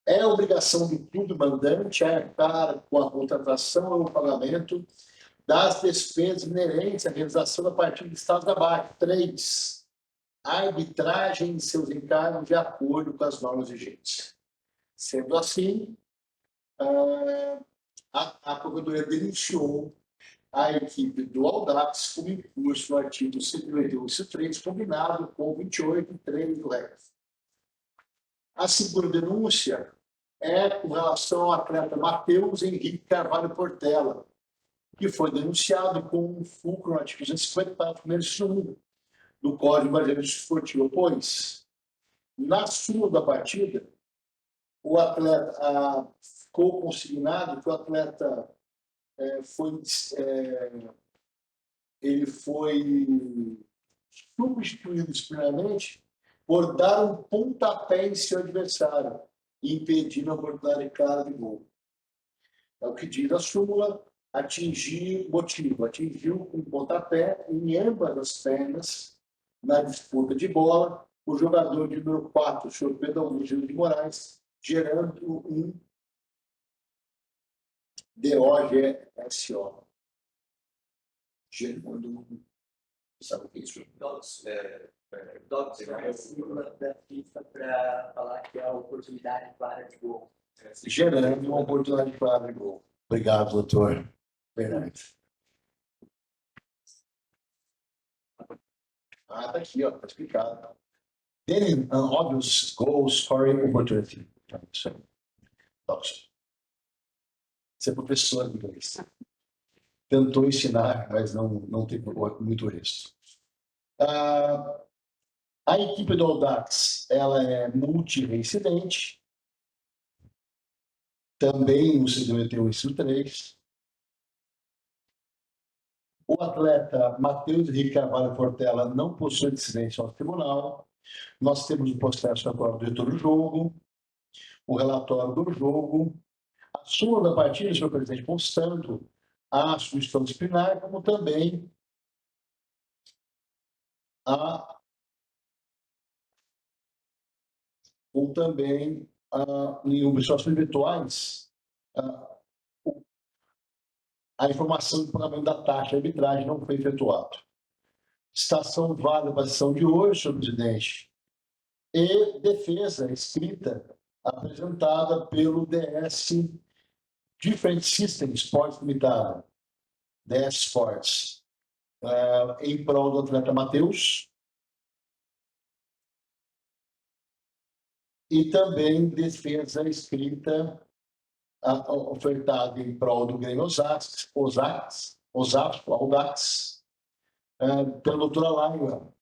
É obrigação do clube mandante arcar com a contratação ou o pagamento das despesas inerentes à realização da partida de estado abaixo. 3. Arbitragem de seus encargos de acordo com as normas vigentes. Sendo assim, a Procuradoria denunciou a equipe do Audax como incurso no artigo 191, inciso 3, combinado com 28 e 3 do REC. A segunda denúncia é com relação ao atleta Matheus Henrique Carvalho Portela, que foi denunciado com um fulcro no artigo 250, parágrafo 1º do Código Brasileiro Esportivo, pois, na súmula da partida, o atleta ficou consignado que o atleta ele foi substituído disciplinarmente por dar um pontapé em seu adversário, impedindo a oportunidade clara de gol. É o que diz a súmula, atingiu com um pontapé em ambas as pernas na disputa de bola o jogador de número 4, o senhor Pedro Augusto de Moraes, gerando um DOGSO. Gerando Sabe o que é isso? Dogs, A sigla da FIFA para falar que é a oportunidade clara de gol. Gerando uma oportunidade clara de gol. Obrigado, doutor. Verdade. Ah, tá aqui, ó, tá explicado. Then an obvious goal scoring opportunity. Isso aí. Você é professor de inglês. Tentou ensinar, mas não teve muito êxito. A equipe do Audax, ela é multireincidente, também no CDMT 153. O atleta Matheus Henrique Carvalho Portela não possui incidência ao tribunal. Nós temos o processo agora do diretor do jogo, o relatório do jogo, a súmula da partida, senhor presidente, constando a substituição disciplinar, como também em observações virtuais, a informação do pagamento da taxa de arbitragem não foi efetuado. Citação válida para a sessão de hoje, senhor presidente, e defesa escrita apresentada pelo DS Different Systems Sports Limitada, DS Sports, em prol do atleta Matheus, e também defesa escrita ofertada em prol do Grêmio Audax, pela doutora Laila,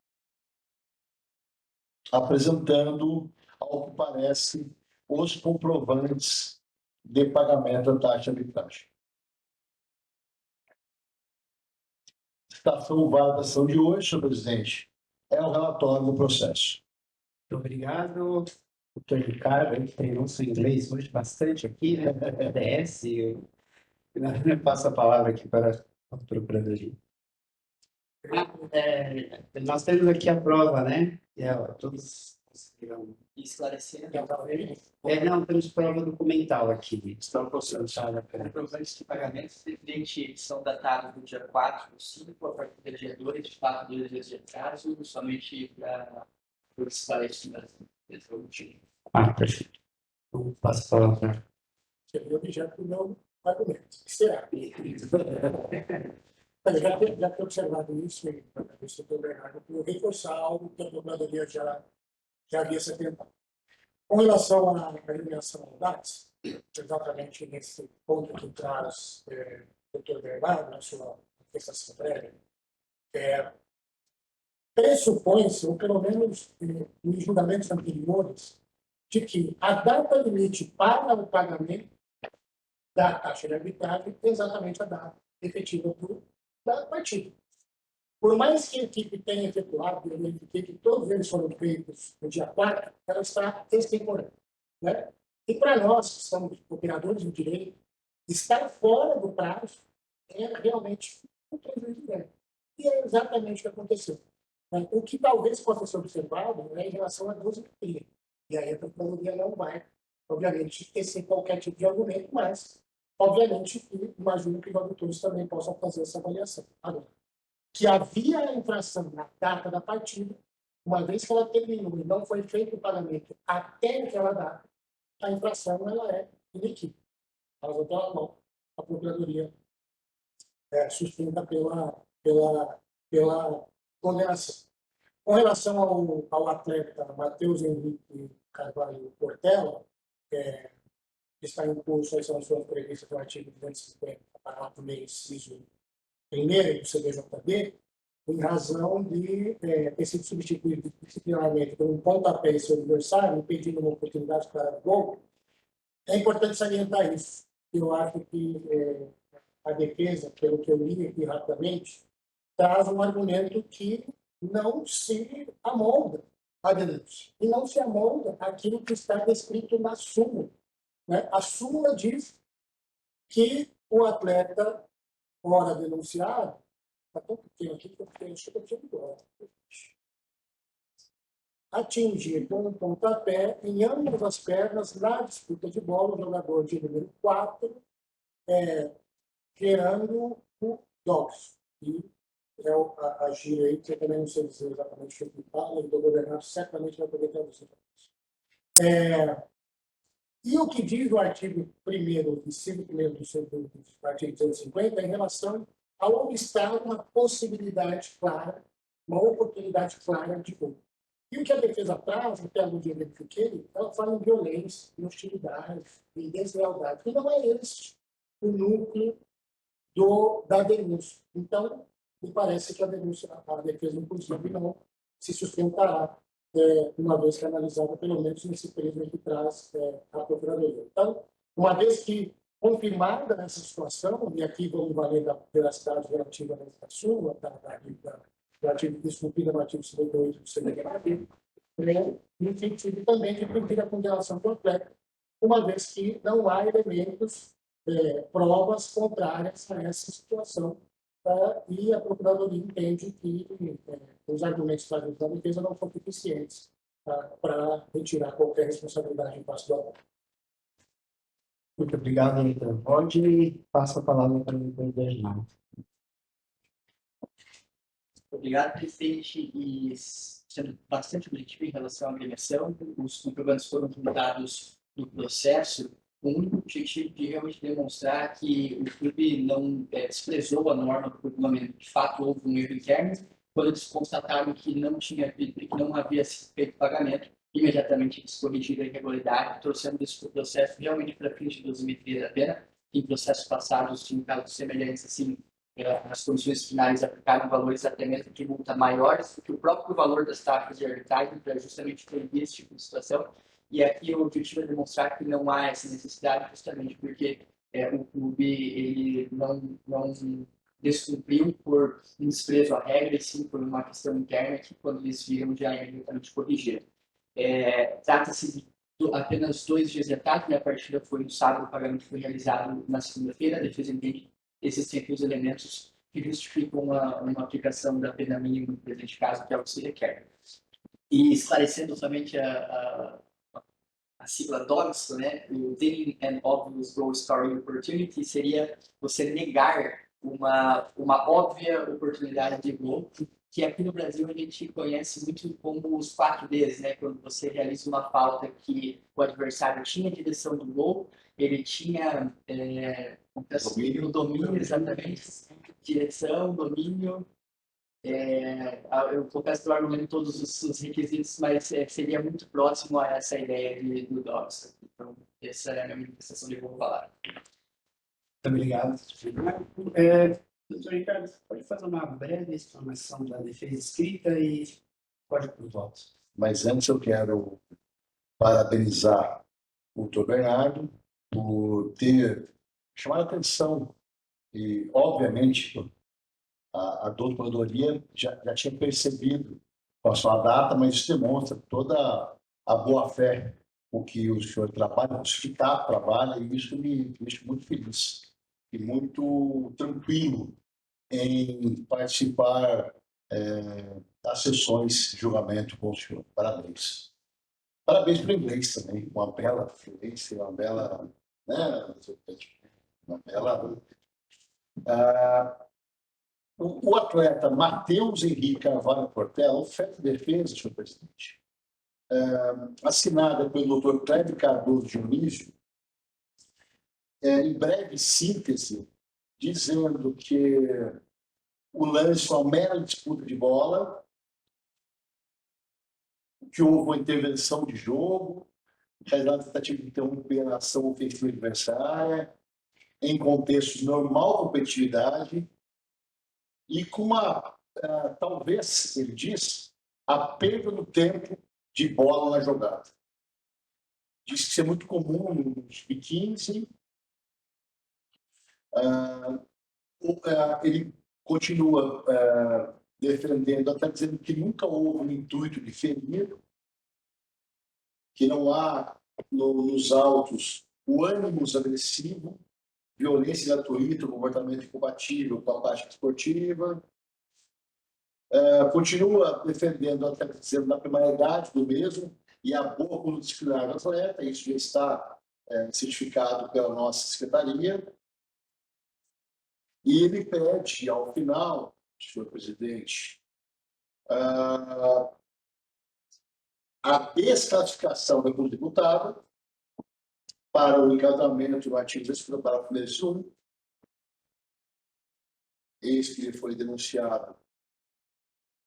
apresentando, ao que parece, os comprovantes de pagamento da taxa de arbitragem. Citação válida da ação de hoje, senhor presidente, é o relatório do processo. Muito obrigado, doutor Ricardo, ele treinou seu inglês hoje bastante aqui, né? DS, eu passo a palavra aqui para a procuradoria. Nós temos aqui a prova, né? Todos conseguiram Esclarecer. não, temos prova documental aqui. Estão concentrados. Comprovantes de pagamentos referente são datados do dia 4 do 5, a partir do dia 2, de fato, 2 dias de atraso, somente para o esclarecimento desse motivo. Perfeito. Então, passo a palavra. Seria objeto do meu argumento. Será? Mas já ter observado isso, isso do Bernardo, eu reforçar algo que a procuradoria já havia se atentado. Com relação à eliminação da DATS, exatamente nesse ponto que traz o Dr. Bernardo, na sua manifestação prévia, pressupõe-se, ou pelo menos em julgamentos anteriores, de que a data limite para o pagamento da taxa de arbitragem é exatamente a data efetiva da partida. Por mais que a equipe tenha efetuado, eu verifiquei que todos eles foram feitos no dia 4, ela está extemporânea, né? E para nós, que somos operadores do direito, estar fora do prazo é realmente um prejuízo grande. E é exatamente o que aconteceu. O que talvez possa ser observado é em relação à dosimetria. E aí a procuradoria não vai, obviamente, tecer qualquer tipo de argumento, mas, obviamente, imagino que os auditores também possam fazer essa avaliação. Agora, que havia a infração na data da partida, uma vez que ela terminou e não foi feito o pagamento até aquela data, a infração ela é inequívoca. Mas, então, a procuradoria sustenta pela condenação. Com relação ao atleta Matheus Henrique Carvalho Portela, que está em curso as sanções previstas no artigo 250, parágrafo 1, inciso 1º do CDJB, em razão de ter sido substituído disciplinarmente por um pontapé em seu adversário, impedindo uma oportunidade clara de gol, é importante salientar isso. Eu acho que a defesa, pelo que eu li aqui rapidamente, traz um argumento que não se amolda à denúncia. E não se amolda aquilo que está descrito na súmula, né? A súmula diz que o atleta, ora denunciado, está tão pequeno aqui que eu tenho agora, atingir com um pontapé em ambas as pernas na disputa de bola o jogador de número 4, gerando o dorso. E agir aí, que eu também não sei dizer exatamente o que fala, o doutor Bernardo certamente vai poder traduzir. E o que diz o artigo 1º, inciso 1º do artigo 250 em relação a onde está uma possibilidade clara, uma oportunidade clara de gol. E o que a defesa traz, até onde eu verifiquei, ela fala em violência, em hostilidade, em deslealdade, que não é esse o núcleo da denúncia. Então, me parece que a denúncia, a defesa, inclusive, não se sustentará, uma vez que analisada, pelo menos nesse período que traz a Procuradoria. Então, uma vez que confirmada essa situação, e aqui vamos valer da veracidade relativa da súmula, do artigo discutido no artigo 58 do CDH, no sentido também de cumprir a condenação completa, uma vez que não há elementos, provas contrárias a essa situação, e a Procuradoria entende que os argumentos da defesa não são suficientes para retirar qualquer responsabilidade em face do autor. Muito obrigado, doutor Rod. Passo a palavra para o doutor Bernardo. Obrigado, presidente. E sendo bastante objetivo em relação à agremiação, os comprovantes foram publicados no processo com o único objetivo de realmente demonstrar que o clube não desprezou a norma do regulamento. De fato, houve um erro interno. Quando eles constataram que não havia sido feito pagamento, imediatamente eles corrigiram a irregularidade, trouxendo esse processo realmente para fins de dosimetria da pena. Em processos passados, em casos semelhantes, assim, as comissões finais aplicaram valores até mesmo de multa maiores do que o próprio valor das taxas de arbitragem, para justamente proibir esse tipo de situação. E aqui o objetivo é demonstrar que não há essa necessidade, justamente porque o clube ele não descumpriu por um desprezo à regra, e sim por uma questão interna que, quando eles viram, já imediatamente corrigiram. Trata-se de apenas 2 dias de ataque, a partida foi no sábado, o pagamento foi realizado na segunda-feira, a defesa entende existem aqui os elementos que justificam uma aplicação da pena mínima no presente caso, que é o que se requer. E esclarecendo somente a sigla DOGS, né, o Denying an Obvious Goal Scoring Opportunity seria você negar uma óbvia oportunidade de gol, que aqui no Brasil a gente conhece muito como os 4Ds, né, quando você realiza uma falta que o adversário tinha direção do gol, ele tinha o domínio, exatamente, direção, domínio. Eu confesso que eu argumento todos os requisitos, mas seria muito próximo a essa ideia do DOGS. Então, essa é a minha manifestação de que eu vou falar. Muito obrigado. Doutor Ricardo, você pode fazer uma breve explanação da defesa escrita e pode para os votos. Mas antes eu quero parabenizar o doutor Bernardo por ter chamado a atenção e, obviamente, a doutoradoria já tinha percebido com a sua data, mas isso demonstra toda a boa-fé com que o senhor trabalha, o sindicato trabalha, e isso me deixa muito feliz e muito tranquilo em participar das sessões de julgamento com o senhor. Parabéns. Parabéns para o inglês também, uma bela fluência, uma bela... Né? Uma bela... O atleta Matheus Henrique Carvalho Portela oferta defesa, senhor presidente, assinada pelo Dr. Cléber Cardoso Dionísio, em breve síntese, dizendo que o lance é uma mera disputa de bola, que houve uma intervenção de jogo, realizada a tentativa de interromper a ação ofensiva adversária, em contexto de normal competitividade, e com talvez, ele diz, a perda do tempo de bola na jogada. Diz que isso é muito comum no sub-15. Ele continua defendendo, até dizendo que nunca houve um intuito de ferir, que não há nos autos o ânimo agressivo, violência gratuita, comportamento incompatível com a prática esportiva. Continua defendendo, até dizendo, na primaridade do mesmo e a boa conduta disciplinar do atleta, isso já está certificado pela nossa secretaria. E ele pede, ao final, senhor presidente, a desclassificação da Câmara Deputada para o enquadramento do artigo 2 do parágrafo 1, eis que ele foi denunciado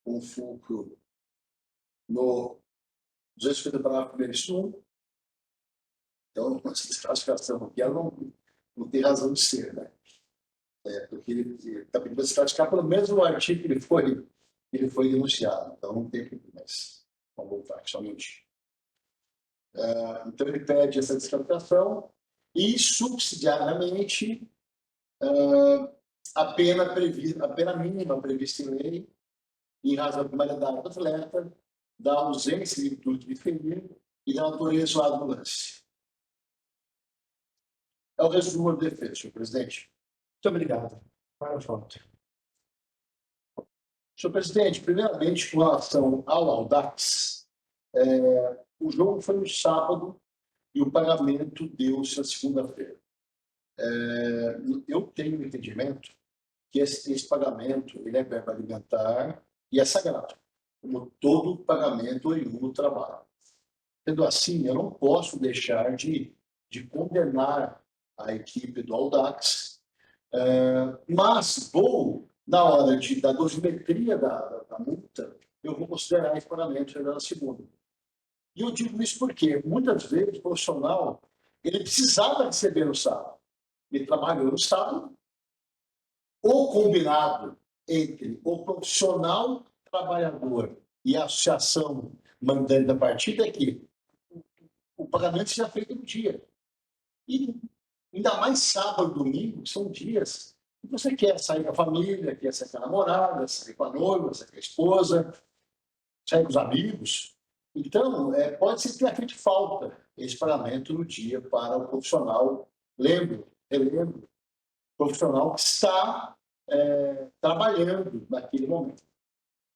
com fulcro no 2 do parágrafo 1. Então, essa desclassificação aqui ela não tem razão de ser, né? Porque ele está pedindo para desclassificar pelo mesmo artigo que ele foi denunciado. Então, não tem que mais. Vamos voltar somente. Então, ele pede essa desclassificação e, subsidiariamente, a pena mínima prevista em lei, em razão da primaridade do atleta, da ausência de virtude de ferir e da natureza do lance. É o resumo da defesa, senhor presidente. Muito obrigado. Para a foto. Senhor presidente, primeiramente, com relação ao Audax, o jogo foi no sábado e o pagamento deu-se na segunda-feira. Eu tenho o entendimento que esse pagamento ele é verbo alimentar e é sagrado, como todo pagamento oriundo do trabalho. Sendo assim, eu não posso deixar de condenar a equipe do Audax, mas vou, na hora da dosimetria da multa, eu vou considerar esse pagamento na segunda. E eu digo isso porque, muitas vezes, o profissional ele precisava receber no sábado. Ele trabalhou no sábado. O combinado entre o profissional trabalhador e a associação mandante da partida é que o pagamento seja feito no dia. E ainda mais sábado e domingo, são dias que você quer sair com a família, quer sair com a namorada, sair com a noiva, sair com a esposa, sair com os amigos. Então, pode ser que tenha feito falta esse pagamento no dia para o profissional, relembro, profissional que está trabalhando naquele momento.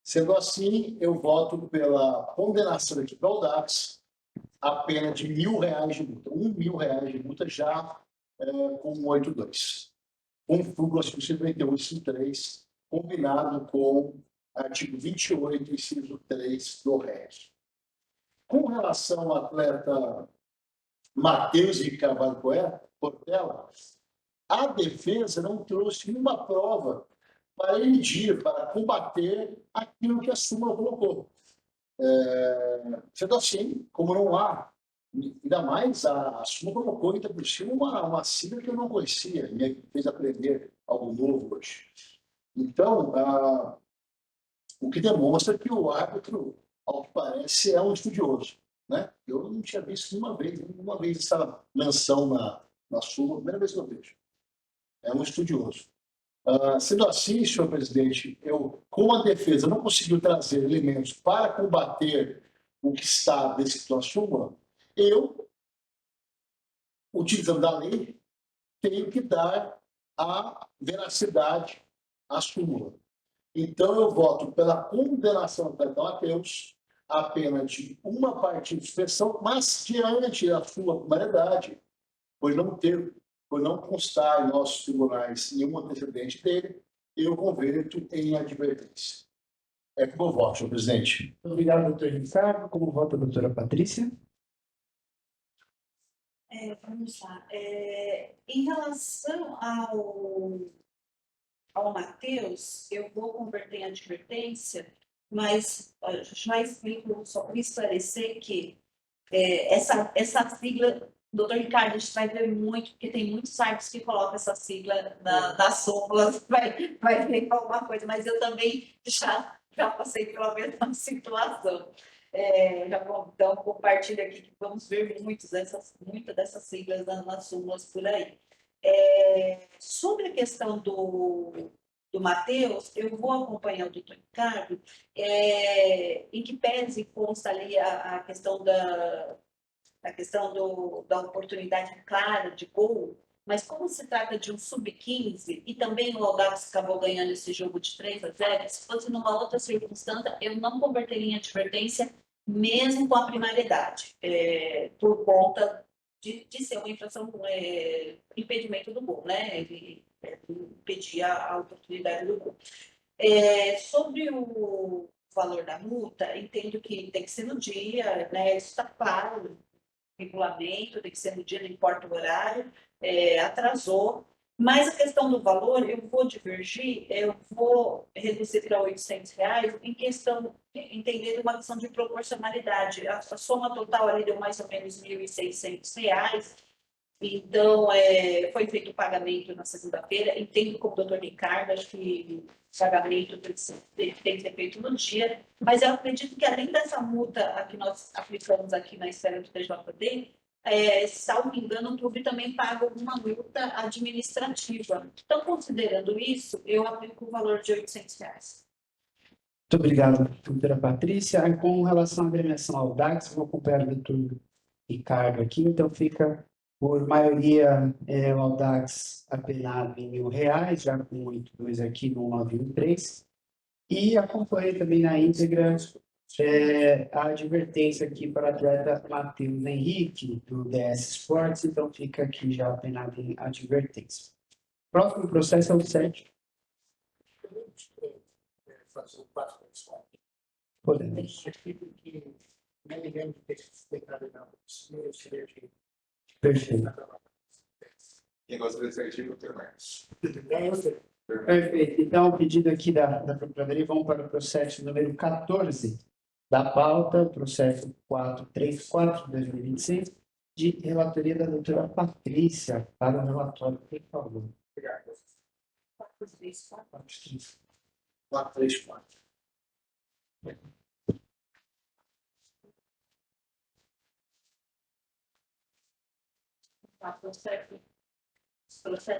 Sendo assim, eu voto pela condenação aqui do Audax, a pena de R$ 1.000 de multa. R$ 1.000 de multa já com 8.2. Com fulcro artigo 198.3, combinado com artigo 28, inciso 3 do REG. Com relação ao atleta Matheus Henrique Carvalho Portela, a defesa não trouxe nenhuma prova para emitir, para combater aquilo que a súmula colocou. Sendo assim, como não há, ainda mais a súmula colocou ainda por cima uma sigla que eu não conhecia, e me fez aprender algo novo hoje. Então, o que demonstra que o árbitro, ao que parece, é um estudioso. Né? Eu não tinha visto nenhuma vez essa menção na súmula, a primeira vez que eu vejo. É um estudioso. Sendo assim, senhor presidente, como a defesa não conseguiu trazer elementos para combater o que está descrito na súmula, eu, utilizando a lei, tenho que dar a veracidade à súmula. Então, eu voto pela condenação do Atleta Matheus, a pena de uma partida de suspensão, mas diante da sua primaridade, por não constar em nossos tribunais nenhum antecedente dele, eu converto em advertência. É como eu voto, senhor presidente. Muito obrigado, doutor Ricardo. Como vota a doutora Patrícia? Vamos lá. Em relação ao Matheus, eu vou converter em advertência, mas já explico, só para esclarecer que essa sigla, doutor Ricardo, a gente vai ver muito, porque tem muitos sites que colocam essa sigla das súmulas, vai ver alguma coisa, mas eu também já passei pela mesma situação. Então, compartilho aqui que vamos ver muitas dessas siglas nas súmulas por aí. Sobre a questão do Matheus, eu vou acompanhar o doutor Ricardo, em que pese consta ali a questão da oportunidade clara de gol, mas como se trata de um sub-15 e também o Audax acabou ganhando esse jogo de 3-0, se fosse numa outra circunstância, eu não converteria em advertência mesmo com a primariedade, por conta de ser uma infração com impedimento do gol, né? Ele impedir a oportunidade do gol. Sobre o valor da multa, entendo que tem que ser no dia, né? Isso está claro, regulamento, tem que ser no dia, não importa o horário, atrasou. Mas a questão do valor, eu vou divergir, eu vou reduzir para R$ 800, em questão, entendendo uma questão de proporcionalidade. A soma total ali deu mais ou menos R$ 1.600. Então, foi feito o pagamento na segunda-feira. Entendo como o doutor Ricardo, acho que o pagamento tem que ser feito no dia, mas eu acredito que além dessa multa que nós aplicamos aqui na esfera do TJD, salvo engano, o clube também paga uma multa administrativa. Então, considerando isso, eu aplico o valor de R$ 800. Muito obrigado, doutora Patrícia. Com relação à agremiação ao DAX, vou acompanhar o doutor Ricardo aqui, então fica, por maioria, o Audax apenado em R$ 1.000, já com 8.2 aqui no 913. E acompanho também na íntegra a advertência aqui para o atleta Matheus Henrique, do DS Sports, então fica aqui já apenado em advertência. Próximo processo é o 7. Fazer o passo pessoal. Podemos. Aquilo que não me lembro de ter explicado não. Perfeito. Quem gosta desse artigo, eu tenho mais. Perfeito. Então, o pedido aqui da Procuradoria, vamos para o processo número 14 da pauta, processo 434 de 2026, de relatoria da doutora Patrícia, para o relatório, por favor. Obrigado. 434. 434. Processo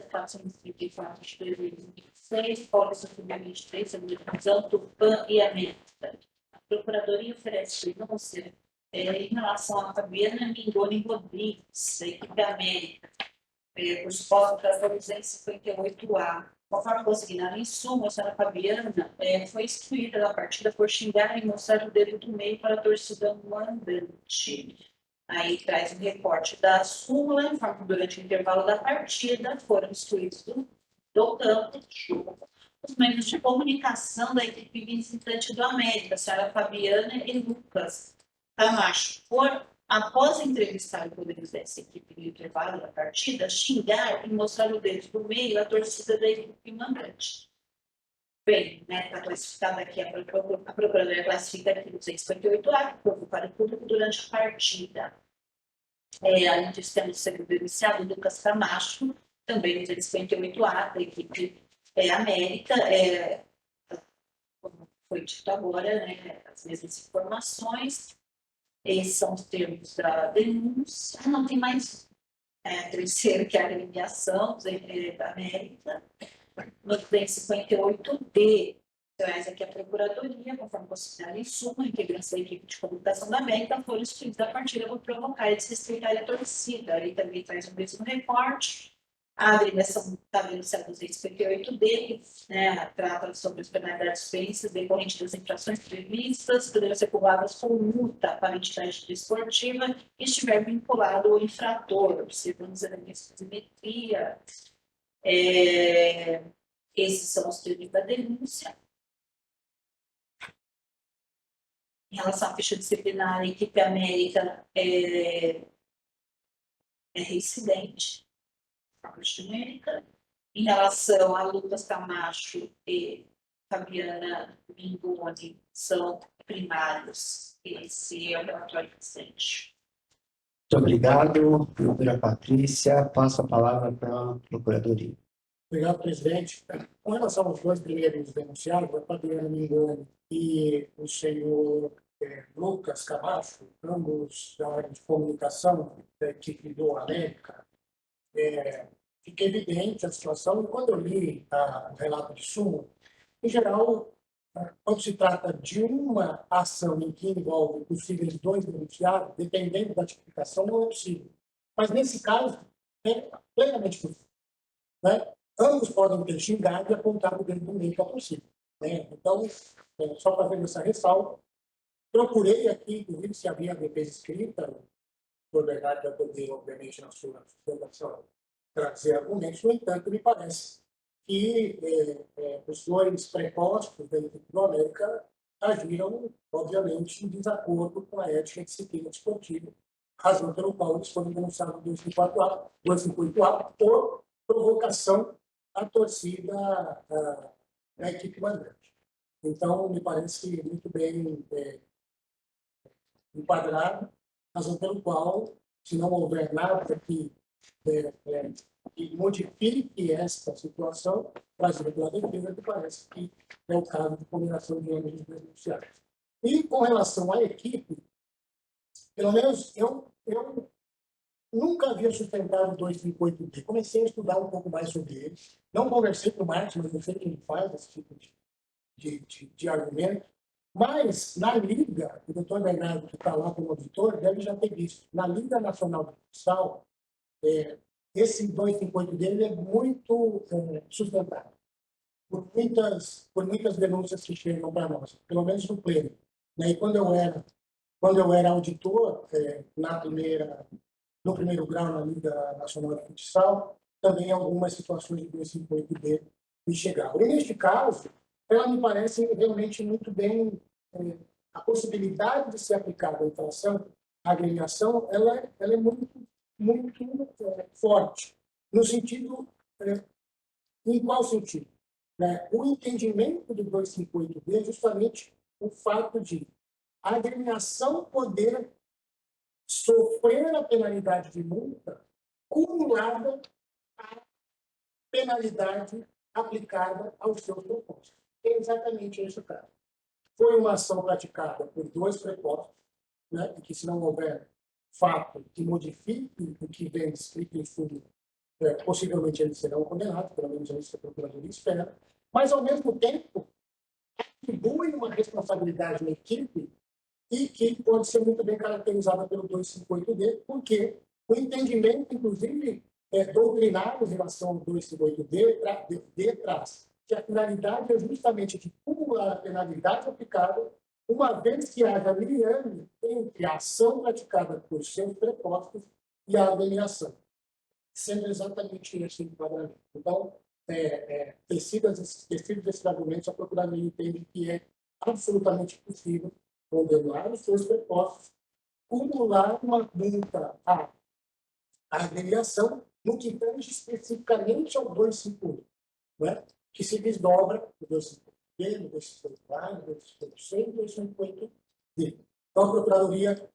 434 de 2026, Pólice 2023, Administração do PAN e América. A Procuradoria oferece denúncia em relação a Fabiana Mingoni Rodrigues, da equipe América, por suposta para 258A. Conforme consignado em suma, a senhora Fabiana foi excluída da partida por xingar e mostrar o dedo do meio para a torcida mandante. Aí traz um recorte da súmula, informa que durante o intervalo da partida foram excluídos do campo os meios de comunicação da equipe visitante do América, a senhora Fabiana e Lucas Camacho, após entrevistar o poder dessa equipe no intervalo da partida, xingar e mostrar o dedo do meio à torcida da equipe mandante. Bem, está classificada aqui, a Procuradoria classifica aqui no 258A, que provocaram o público durante a partida. Além disso, temos o segundo iniciado, Lucas Camacho, também no 258A, da equipe América, como foi dito agora, né, as mesmas informações. Esses são os termos da denúncia. Não tem mais terceiro, que é a agremiação da América. No 258D, traz aqui a Procuradoria, conforme considerado em suma, a integrantes da equipe de comunicação da América foram excluídos da partida por provocar e desrespeitar a torcida. Aí também traz o mesmo recorte. A agremiação está denunciada no 258D, né, trata sobre as penalidades suspensas decorrentes das infrações previstas, poderão ser cobradas com multa para a entidade desportiva e estiver vinculado ao infrator, observando os elementos de simetria. Esses são os termos da denúncia. Em relação à ficha disciplinar, a equipe América é reincidente. Genérica. Em relação a Lucas Camacho e Fabiana Mingoni, são primários. Esse é o relatório recente. Muito obrigado, doutora Patrícia. Passo a palavra para a Procuradoria. Obrigado, presidente. Com relação aos dois primeiros denunciados, a Fabiana Mingoni e o senhor Lucas Camacho, ambos da área de comunicação da equipe do América, fica evidente a situação, e quando eu li o relato de súmula, em geral, quando se trata de uma ação em que envolve possíveis dois denunciados, dependendo da tipificação, não é possível. Mas, nesse caso, é plenamente possível. Né? Ambos podem ter xingado e apontado o dedo do meio para a torcida. Né? Então, só para ver essa ressalva, procurei aqui, inclusive, se havia a defesa escrita, por verdade, vai poder, obviamente, na sua sustentação, trazer argumentos. No entanto, me parece que os dois prepostos da equipe do América agiram, obviamente, em desacordo com a ética e disciplina desportiva, razão pelo qual eles foram denunciados no 258A por provocação à torcida da equipe mandante. Então, me parece muito bem enquadrado, razão pelo qual, se não houver nada que modifique esta situação, trazida pela defesa, me parece que é o caso de combinação de ambos os denunciados. E com relação à equipe, pelo menos eu nunca havia sustentado o 258D. Comecei a estudar um pouco mais sobre ele. Não conversei com o Marcos, mas eu sei que ele faz esse tipo de argumento. Mas, na Liga, o doutor Bernardo, que está lá como auditor, deve já ter visto. Na Liga Nacional de Futsal, esse 258 dele é muito sustentado. Por muitas denúncias que chegam para nós, pelo menos no pleno. E quando eu era auditor, no primeiro grau na Liga Nacional de Futsal, também algumas situações de 258D me chegaram. E neste caso, ela me parece realmente muito bem, a possibilidade de ser aplicada a infração, a agremiação, ela é muito forte. No sentido, em qual sentido? O entendimento do 258D é justamente o fato de a agremiação poder sofrer a penalidade de multa cumulada à penalidade aplicada aos seus propósitos. É exatamente esse o caso. Foi uma ação praticada por dois prepostos, e que, se não houver fato que modifique o que vem escrito em fundo, possivelmente eles serão condenados, pelo menos é isso que a Procuradoria espera, mas, ao mesmo tempo, atribui uma responsabilidade na equipe e que pode ser muito bem caracterizada pelo 258D, porque o entendimento, inclusive, doutrinário em relação ao 258D traz que a finalidade é justamente de cumular a penalidade aplicada, uma vez que haja liame entre a ação praticada por seus prepostos e a agremiação, sendo exatamente esse enquadramento. Então, tecidos esses argumentos, a Procuradoria entende que é absolutamente possível condenar os seus prepostos, cumular uma multa à agremiação no que tange especificamente ao 258, que se desdobra no 258D, no 258A, no 258C e no 258D. Então, a Procuradoria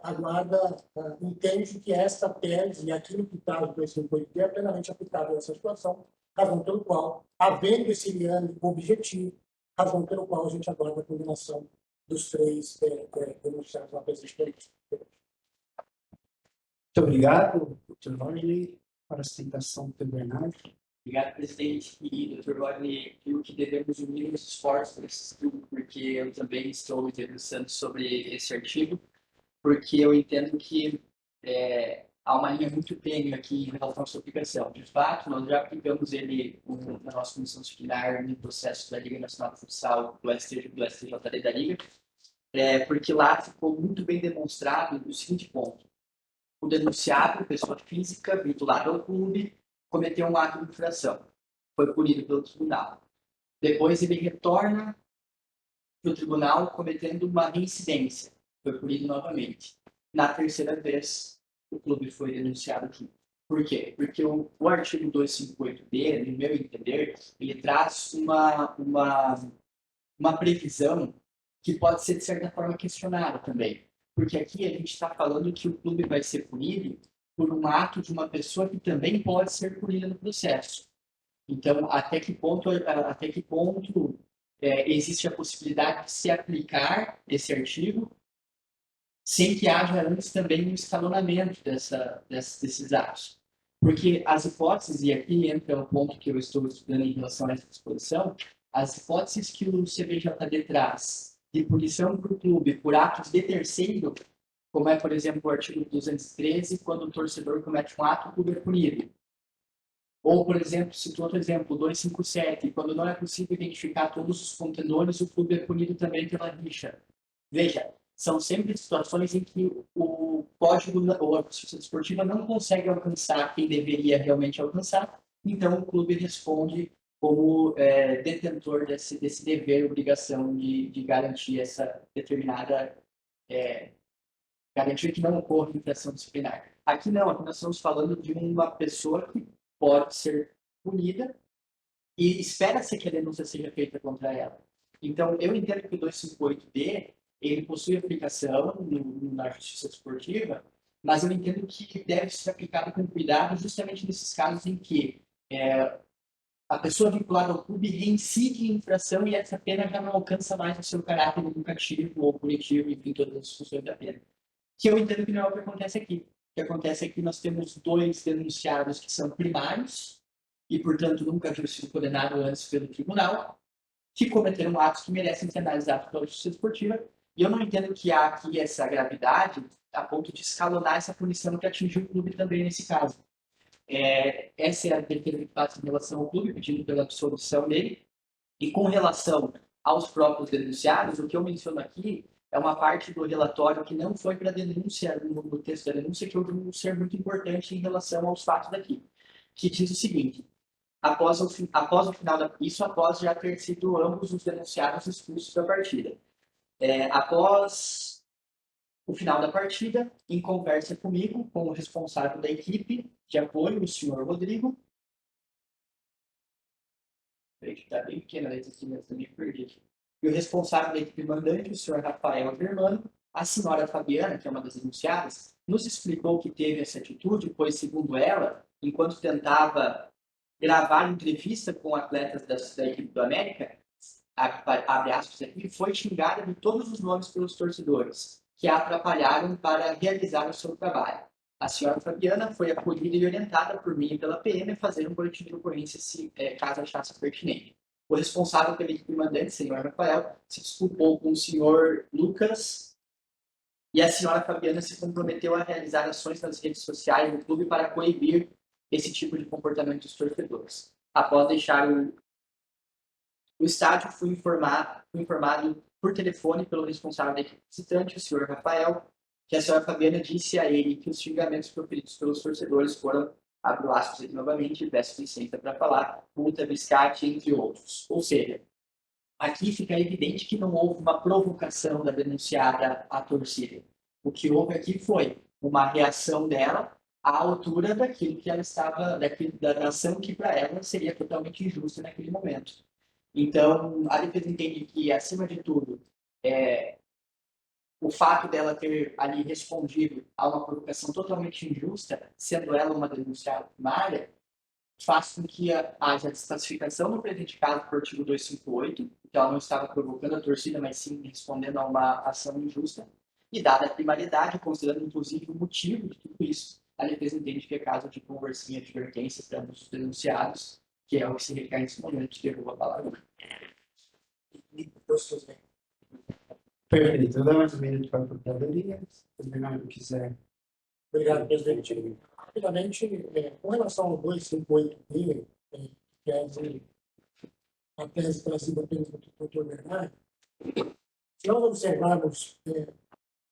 aguarda, entende que esta tese e aquilo que está no 258D é plenamente aplicável a essa situação, razão pelo qual, havendo esse liame objetivo, razão pelo qual a gente aguarda a condenação dos três denunciados na presença. Muito obrigado, Dr. Rodney, para a sustentação do Bernardo. Obrigado, presidente. E, Dr. Rodney, eu que devemos unir os esforços nesse estudo, porque eu também estou me debruçando sobre esse artigo, porque eu entendo que há uma linha muito tênue aqui em relação à sua aplicação. De fato, nós já aplicamos ele na nossa comissão disciplinar no processo da Liga Nacional de Futsal do STJD da Liga, porque lá ficou muito bem demonstrado o seguinte ponto. O denunciado, pessoa física, vinculada ao clube, cometeu um ato de infração. Foi punido pelo tribunal. Depois ele retorna para o tribunal cometendo uma reincidência. Foi punido novamente. Na terceira vez, o clube foi denunciado junto. Por quê? Porque o artigo 258D, no meu entender, ele traz uma previsão que pode ser, de certa forma, questionada também. Porque aqui a gente está falando que o clube vai ser punido por um ato de uma pessoa que também pode ser punida no processo. Então, até que ponto existe a possibilidade de se aplicar esse artigo sem que haja antes também um escalonamento desses atos? Porque as hipóteses, e aqui entra o ponto que eu estou estudando em relação a essa disposição, as hipóteses que o CBJD traz de punição para o clube por atos de terceiro, como é, por exemplo, o artigo 213, quando o torcedor comete um ato, o clube é punido. Ou, por exemplo, cito outro exemplo, 257, quando não é possível identificar todos os contendores, o clube é punido também pela rixa. Veja, são sempre situações em que o código ou a Justiça Desportiva não consegue alcançar quem deveria realmente alcançar, então o clube responde como detentor desse dever, obrigação de garantir essa determinada garantir que não ocorra infração disciplinar. Aqui não, aqui nós estamos falando de uma pessoa que pode ser punida e espera-se que a denúncia seja feita contra ela. Então, eu entendo que o 258D, ele possui aplicação na justiça esportiva, mas eu entendo que deve ser aplicado com cuidado justamente nesses casos em que a pessoa vinculada ao clube reincide em infração e essa pena já não alcança mais o seu caráter educativo ou punitivo, enfim, todas as funções da pena. Que eu entendo que não é o que acontece aqui. O que acontece é que nós temos 2 denunciados que são primários e, portanto, nunca haviam sido condenados antes pelo tribunal, que cometeram atos que merecem ser analisados pela justiça esportiva. E eu não entendo que há aqui essa gravidade a ponto de escalonar essa punição que atingiu o clube também nesse caso. Essa é a defesa que faço em relação ao clube, pedindo pela absolvição dele. E com relação aos próprios denunciados, o que eu menciono aqui é uma parte do relatório que não foi para a denúncia, no texto da denúncia, que eu julgo ser muito importante em relação aos fatos daqui, que diz o seguinte: após o final após já ter sido ambos os denunciados expulsos da partida. Após o final da partida, em conversa comigo, com o responsável da equipe de apoio, o senhor Rodrigo. Está bem pequena a letra aqui, mas eu me perdi. E o responsável da equipe mandante, o senhor Rafael Germano, a senhora Fabiana, que é uma das denunciadas, nos explicou que teve essa atitude, pois, segundo ela, enquanto tentava gravar entrevista com atletas da equipe do América, abre aspas aqui, foi xingada de todos os nomes pelos torcedores, que a atrapalharam para realizar o seu trabalho. A senhora Fabiana foi acolhida e orientada por mim e pela PM a fazer um boletim de ocorrência caso achasse pertinente. O responsável pela equipe mandante, senhor Rafael, se desculpou com o senhor Lucas e a senhora Fabiana se comprometeu a realizar ações nas redes sociais do clube para coibir esse tipo de comportamento dos torcedores. Após deixar o estádio, fui informado por telefone pelo responsável da equipe visitante, o senhor Rafael, que a senhora Fabiana disse a ele que os xingamentos proferidos pelos torcedores foram, abro aspas aqui novamente, peço licença para falar, multa, biscate, entre outros. Ou seja, aqui fica evidente que não houve uma provocação da denunciada à torcida. O que houve aqui foi uma reação dela à altura daquilo que ela estava, da ação que para ela seria totalmente injusta naquele momento. Então, a defesa entende que, acima de tudo, o fato dela ter ali respondido a uma provocação totalmente injusta, sendo ela uma denunciada primária, faz com que haja desclassificação no presente caso por artigo 258, que ela não estava provocando a torcida, mas sim respondendo a uma ação injusta, e dada a primariedade, considerando inclusive o motivo de tudo isso, a defesa entende que é caso de conversinha de advertência para ambos os denunciados, que é o que se requer nesse momento, que eu vou a palavra. Perfeito. Eu dou mais um minuto para a procuradoria, se o Bernardo quiser. Obrigado, presidente. Rapidamente, com relação ao 258D, que é a tese trazida pelo doutor Bernardo, se nós observarmos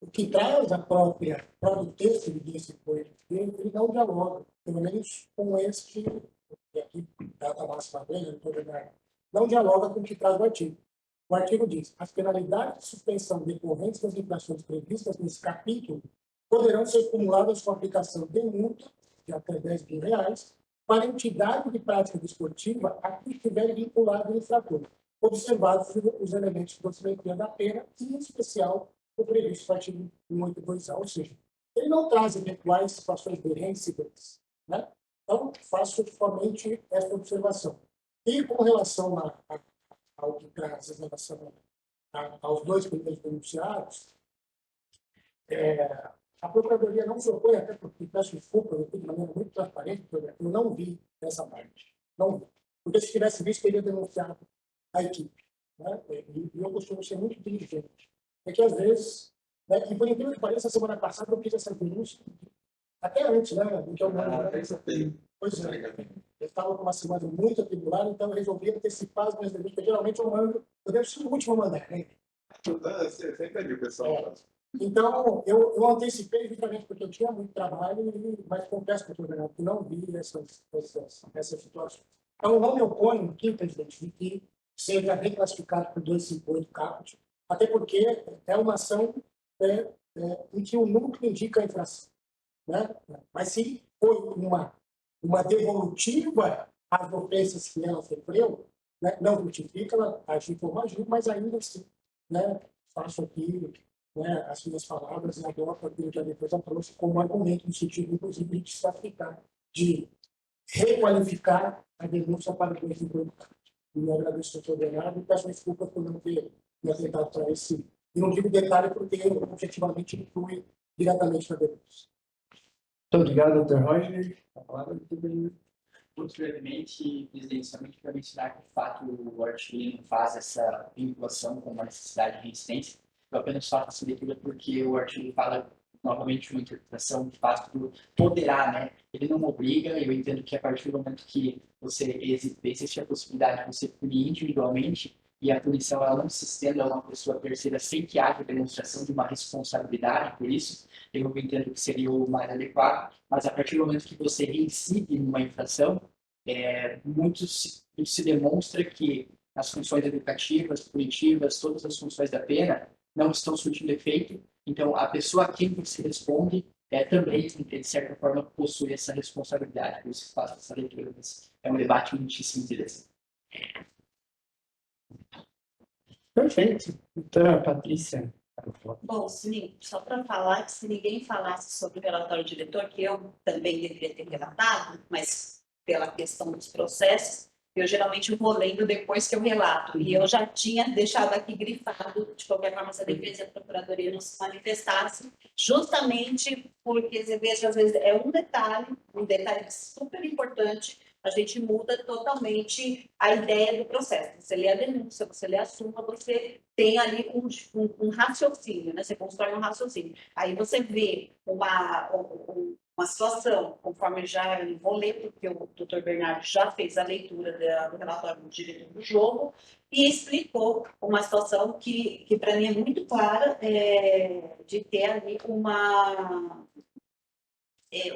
o que traz o próprio texto do 258D, ele não dialoga, pelo menos com esse, e aqui data máxima dele, doutor Bernardo, não dialoga com o que traz o artigo. O artigo diz: as penalidades de suspensão decorrentes das infrações previstas nesse capítulo poderão ser acumuladas com a aplicação de multa de até R$10.000 para entidade de prática desportiva a que estiver vinculado o infrator, observados os elementos de procedimento da pena, e em especial o previsto no artigo 182A, ou seja, ele não traz eventuais situações de reincidência, né? Então, faço somente esta observação. E com relação ao que traz em relação aos 2 primeiros denunciados, a Procuradoria não se opõe, até porque, peço desculpa, eu fui de maneira muito transparente, eu não vi essa parte. Não vi. Porque se tivesse visto, teria denunciado a equipe. Né? E eu costumo ser muito diligente. É que, às vezes, né, e por incrível que pareça, a semana passada eu fiz essa denúncia, até antes, né? Do que eu Pois é. Eu estava com uma semana muito atribulada, então eu resolvi antecipar as minhas denúncias. Geralmente eu mando, eu devo ser o último a mandar, né? Você entendeu, pessoal? Então, eu antecipei justamente porque eu tinha muito trabalho, mas confesso que eu não vi essas situações. Então, não me oponho aqui, presidente, de que seja reclassificado por 258 caput, até porque é uma ação em que o núcleo indica a infração, né? Mas se foi uma devolutiva às ofensas que ela sofreu, né, não justifica ela agir como agiu, mas ainda assim, né, faço aqui, né, as minhas palavras e adoto aquilo que a defesa trouxe como argumento, no sentido, inclusive, de destacar, de requalificar a denúncia para o juiz do E eu agradeço ao doutor Bernardo e peço desculpas por não ter me atentado para esse. E não digo detalhe porque eu objetivamente inclui diretamente na denúncia. Muito obrigado, doutor Roger. A palavra do Bernardo. Muito brevemente, presidente, somente para mencionar que, de fato, o artigo não faz essa vinculação com uma necessidade de resistência. Eu apenas faço essa leitura porque o artigo fala, novamente, uma interpretação de fato poderá, né? Ele não obriga, eu entendo que a partir do momento que você existe a possibilidade de você punir individualmente e a punição ela não se estenda a uma pessoa terceira sem que haja demonstração de uma responsabilidade por isso, eu entendo que seria o mais adequado, mas a partir do momento que você reincide numa infração, muito se demonstra que as funções educativas, punitivas, todas as funções da pena não estão surtindo efeito, então a pessoa a quem você responde também, de certa forma, possui essa responsabilidade, por isso que faço essa leitura, mas é um debate muitíssimo interessante. Perfeito. Doutora Patrícia. Bom, só para falar que se ninguém falasse sobre o relatório diretor, que eu também deveria ter relatado, mas pela questão dos processos, eu geralmente vou lendo depois que eu relato. E eu já tinha deixado aqui grifado, de qualquer forma, se a defesa e a procuradoria não se manifestassem, justamente porque, você veja, às vezes é um detalhe super importante, a gente muda totalmente a ideia do processo. Você lê a denúncia, você lê a súmula, você tem ali um raciocínio, né? Você constrói um raciocínio. Aí você vê uma situação, conforme eu já vou ler, porque o doutor Bernardo já fez a leitura do relatório do diretor do jogo e explicou uma situação que para mim é muito clara, de ter ali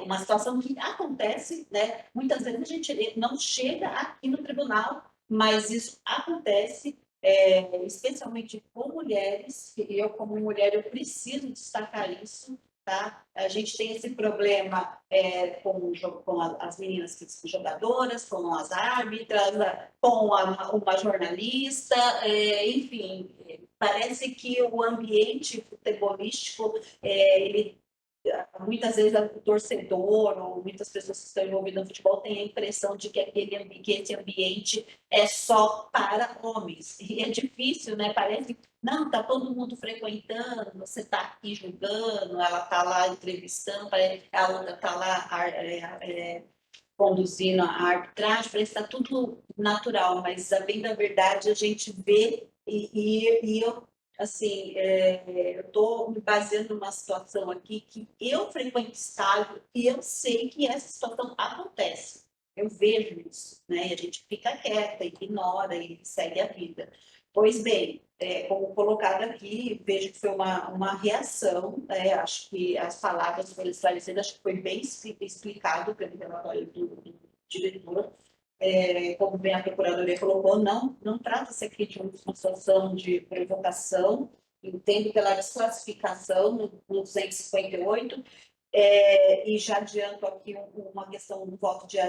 uma situação que acontece, né? Muitas vezes a gente não chega aqui no tribunal, mas isso acontece, especialmente com mulheres, e eu, como mulher, eu preciso destacar isso, tá? A gente tem esse problema com as meninas que são jogadoras, com as árbitras, com uma jornalista, enfim, parece que o ambiente futebolístico, ele muitas vezes o torcedor ou muitas pessoas que estão envolvidas no futebol têm a impressão de que que esse ambiente é só para homens. E é difícil, né? Parece que não, está todo mundo frequentando, você está aqui julgando, ela está lá entrevistando, a outra está lá conduzindo a arbitragem, parece que está tudo natural, mas a bem da verdade a gente vê e eu assim, eu estou me baseando numa situação aqui que eu frequento estádio e eu sei que essa situação acontece. Eu vejo isso, né? E a gente fica quieta, ignora e segue a vida. Pois bem, como colocado aqui, vejo que foi uma reação, acho que as palavras foram esclarecidas, acho que foi bem explicado pelo relatório do diretor. Como bem a Procuradoria colocou, não trata-se aqui de uma situação de provocação, entendo pela desclassificação no 258, e já adianto aqui uma questão do voto de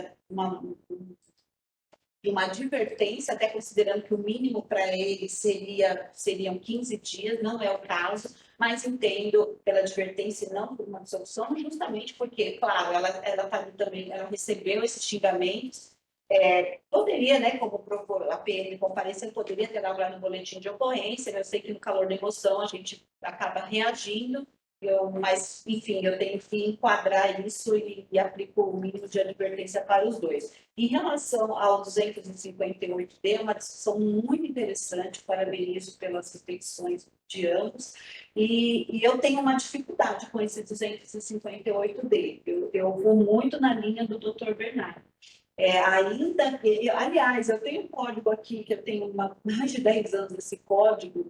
uma advertência, até considerando que o mínimo para ele seriam 15 dias, não é o caso, mas entendo pela advertência e não por uma dissolução, justamente porque, claro, ela também, ela recebeu esses xingamentos, poderia, né, como a PM comparecer, poderia ter elaborado um boletim de ocorrência, eu sei que no calor da emoção a gente acaba reagindo, mas, enfim, eu tenho que enquadrar isso e aplico o mínimo de advertência para os dois. Em relação ao 258D, é uma discussão muito interessante, parabenizo pelas reflexões de ambos, e eu tenho uma dificuldade com esse 258D, eu vou muito na linha do Dr. Bernardo. Aliás, eu tenho um código aqui, que eu tenho mais de 10 anos esse código,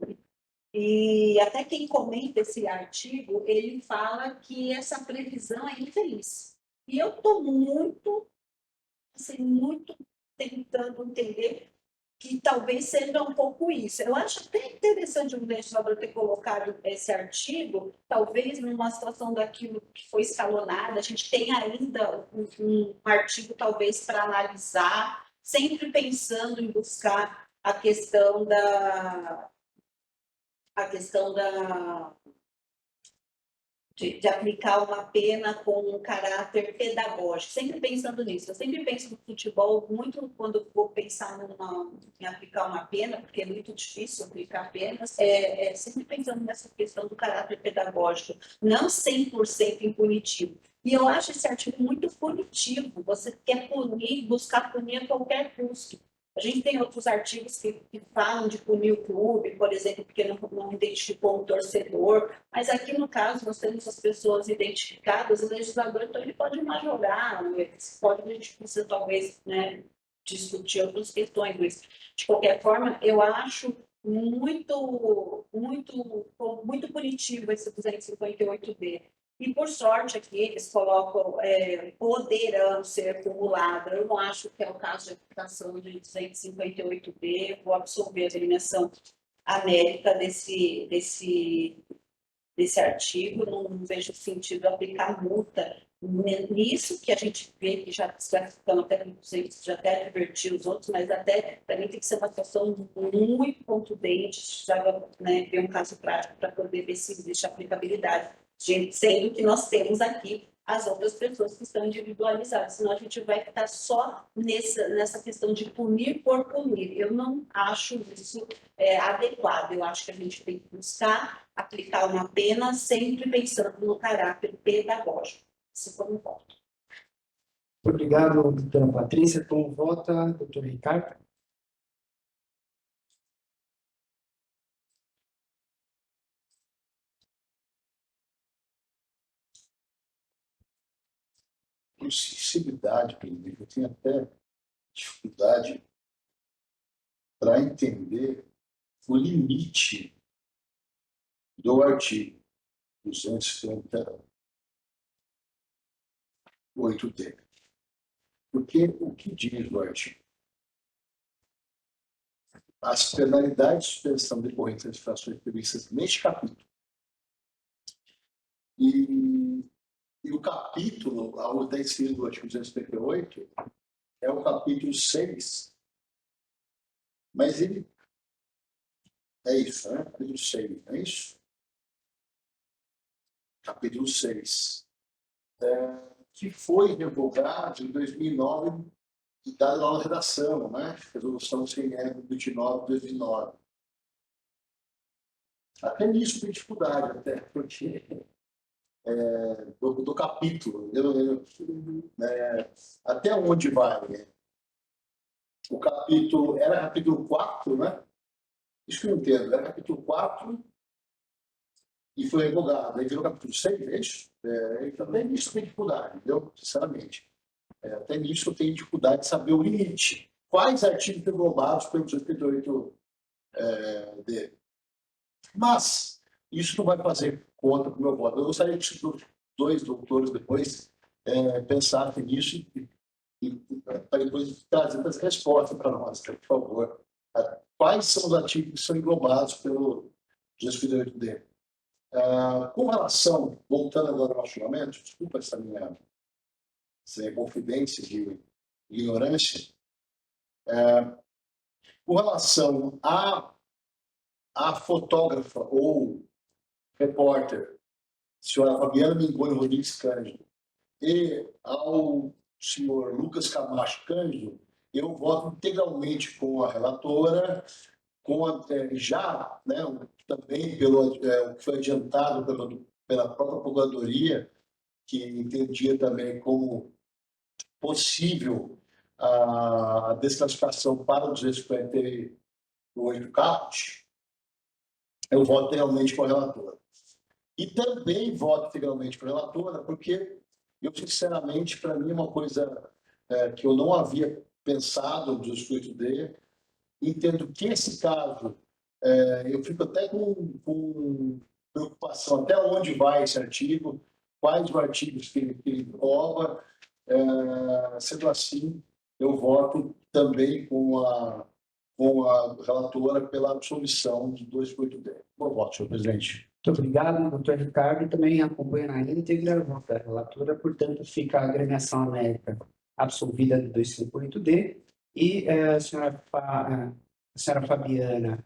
e até quem comenta esse artigo, ele fala que essa previsão é infeliz. E eu estou muito tentando entender que talvez seja um pouco isso. Eu acho até interessante o legislador ter colocado esse artigo, talvez numa situação daquilo que foi escalonado, a gente tem ainda um artigo talvez para analisar, sempre pensando em buscar a questão de aplicar uma pena com um caráter pedagógico, sempre pensando nisso. Eu sempre penso no futebol, muito quando vou pensar em aplicar uma pena, porque é muito difícil aplicar penas, sempre pensando nessa questão do caráter pedagógico, não 100% impunitivo. E eu acho esse artigo muito punitivo, você quer punir, buscar punir a qualquer custo. A gente tem outros artigos que falam de punir o clube, por exemplo, porque não identificou um torcedor, mas aqui no caso nós temos as pessoas identificadas, o legislador então ele pode majorar, a gente precisa talvez, né, discutir outras questões, mas de qualquer forma eu acho muito punitivo esse 258B. E, por sorte, aqui eles colocam poderão ser acumuladas. Eu não acho que é o caso de aplicação de 258B. Vou absorver a eliminação américa desse artigo. Não vejo sentido aplicar multa nisso, que a gente vê que já estão até já até advertir os outros, mas até para mim tem que ser uma situação muito contundente, precisava, né, ver um caso prático para poder ver se existe aplicabilidade. Sendo que nós temos aqui as outras pessoas que estão individualizadas, senão a gente vai ficar só nessa questão de punir por punir. Eu não acho isso adequado, eu acho que a gente tem que buscar aplicar uma pena sempre pensando no caráter pedagógico. Se for um voto. Obrigado, doutora Patrícia. Como vota, doutor Ricardo? Por sensibilidade, eu tenho até dificuldade para entender o limite do artigo 238D. Porque o que diz o artigo? As penalidades de suspensão decorrentes das infrações previstas neste capítulo e o capítulo, ao está inserido do artigo 258, é o capítulo 6, mas ele é isso, né? Capítulo 6, não é isso? Capítulo 6, que foi revogado em 2009 e dada nova redação, né? Resolução CNR 29 de 2009. Até nisso tem dificuldade, até porque do capítulo, até onde vai, né? O capítulo, era capítulo 4, né? Isso que eu entendo, era capítulo 4 e foi revogado. Aí virou capítulo 6, é isso? Então, até nisso tem dificuldade, entendeu? Sinceramente. Até nisso eu tenho dificuldade de saber o limite. Quais artigos englobados pelo 258D? Mas isso não vai fazer conta para o meu voto. Eu gostaria que os dois doutores depois pensassem nisso e para depois trazer as respostas para nós, por favor. Quais são os artigos que são englobados pelo 258D? Com relação, voltando agora ao julgamento, desculpa essa minha confidência de ignorância, com relação à fotógrafa ou repórter, senhora Fabiana Mingoni Rodrigues Cândido, e ao senhor Lucas Camacho Cândido, eu voto integralmente com a relatora, já, né, também pelo o que foi adiantado pela própria Procuradoria, que entendia também como possível a desclassificação para o 258 caput, eu voto integralmente com a relatora. E também voto integralmente com a relatora, porque eu, sinceramente, para mim é uma coisa que eu não havia pensado no 258D. Entendo que esse caso, eu fico até com preocupação até onde vai esse artigo, quais os artigos que ele engloba. Sendo assim, eu voto também com a relatora pela absolvição de 282. Boa voto, senhor presidente. Muito obrigado, doutor Ricardo. Também acompanha na íntegra a voto da relatora, portanto, fica a agremiação América absolvida do 258D e a senhora Fabiana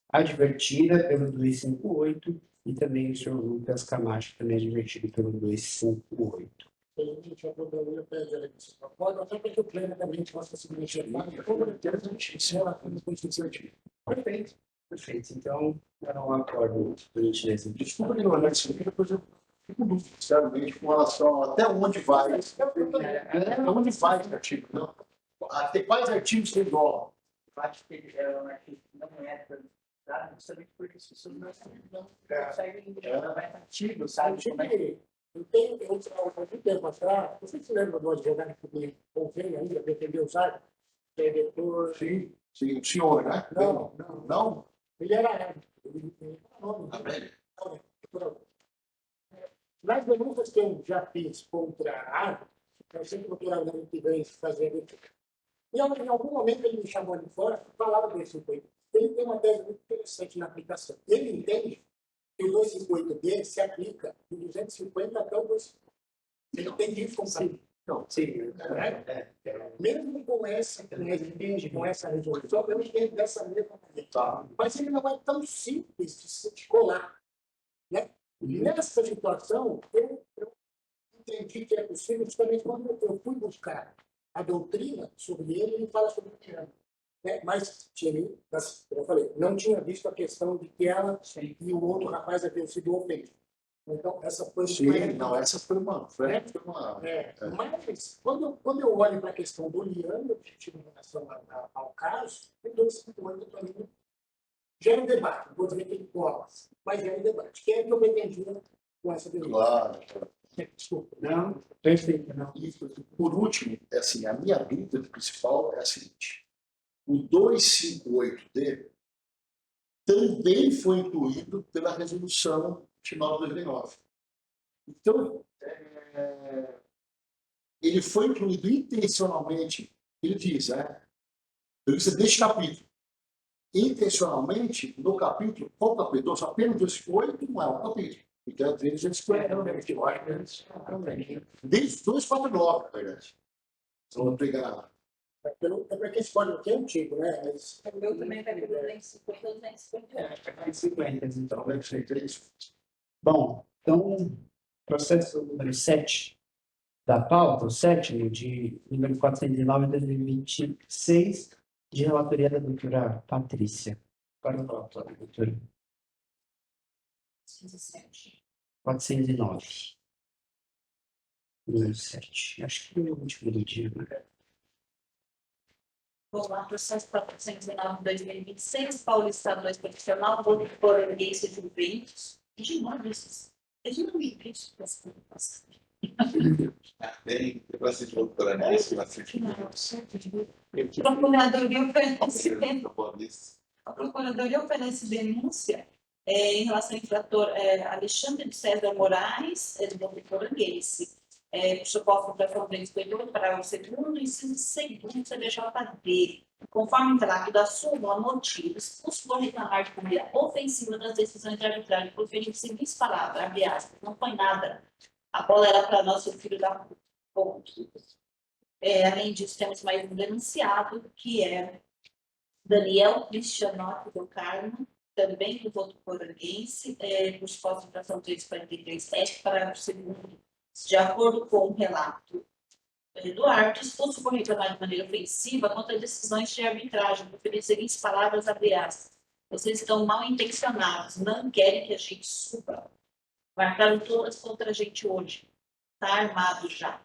advertida pelo 258 e também o senhor Lucas Camacho também advertido pelo 258. Presidente, a Procuradoria pede a eleição do acordo, até para que o pleno também possa se manifestar de forma interessante, se ela for constituinte. Perfeito, perfeito. Então, é um acordo, por gentileza. Desculpa a ignorância, depois eu fico dúvida, sinceramente, com relação a até onde vai. Até onde vai esse artigo? Não. Até quais artigos tem dó? Eu acho que é um artigo que não é transitário, justamente porque as pessoas não conseguem mais artigo, sabe? Como é que Eu há muito tempo atrás, você se lembra do advogado que convém ainda defender o SAR? Sim, sim, o senhor, né? Não. Ele era nome. Nas denúncias que eu já fiz contra a árvore, eu sempre procurador que vem fazendo. E em algum momento ele me chamou de fora e falava desse coisa. Ele tem uma tese muito interessante na aplicação. Ele entende que o 258 dele se aplica do 250 até o 250. Ele tem isso como Sim. Não, sim. mesmo com essa resolução, eu entendo dessa mesma maneira. Tá. Mas ele não é tão simples de se colar. Né? Nessa situação, eu entendi que é possível, justamente quando eu fui buscar a doutrina sobre ele fala sobre o piano. Né? Mas, como eu falei, não tinha visto a questão de que ela e o outro rapaz haviam sido ofendidos. Então, essa foi essa foi uma. Mas, quando eu olho para a questão do Liano, em relação ao caso, o 258 também gera um debate. Vou dizer que ele cola, mas gera um debate. Que é que eu pretendia com essa denúncia. Claro. Desculpa. Não, perfeito. Não. E, por último, assim, a minha dúvida principal é a seguinte. O 258D também foi incluído pela resolução 29/2009. Então, ele foi incluído intencionalmente, ele diz, né? Ele diz deste capítulo. Intencionalmente, no capítulo, qual capítulo? Só apenas 258 não é um capítulo. Então, é 250. Desde 249, na verdade. Se eu não estou enganado. É porque esse código aqui é antigo, né? Mas, O meu também vai pelo 250 ou 258. 50, então. Bom, então, processo número 7 da pauta, o sétimo, de número 409 de 2026, de relatoria da doutora Patrícia. Agora o voto, doutora. 409. Número 7. Acho que é o último do dia, né? Vamos lá, processo 409 de 2026, Paulista 2 profissional, vou por Orguês e Juventus. De novo, eles não me isso. Bem, depois de procurar isso, A Procuradoria oferece denúncia em relação ao infrator Alexandre de César Moraes, do Poranguense, por suposto infração do inspetor para o segundo inciso segundo CBJD, conforme o relato da súmula, motivos, por reclamar de maneira ofensiva das decisões de arbitragem, proferindo seguintes palavras, abre aspas, não foi nada, a bola era para nosso filho da ponte. Além disso, temos mais um denunciado, que é Daniel Cristianotti do Carmo, também do voto poranguense, por suposta infração 343.7, parágrafo 2º, de acordo com o relato do Arte, exposto por reclamar de maneira ofensiva contra decisões de arbitragem, preferir as seguintes palavras, abre aspas. Vocês estão mal intencionados, não querem que a gente suba. Marcaram todas contra a gente hoje. Está armado já.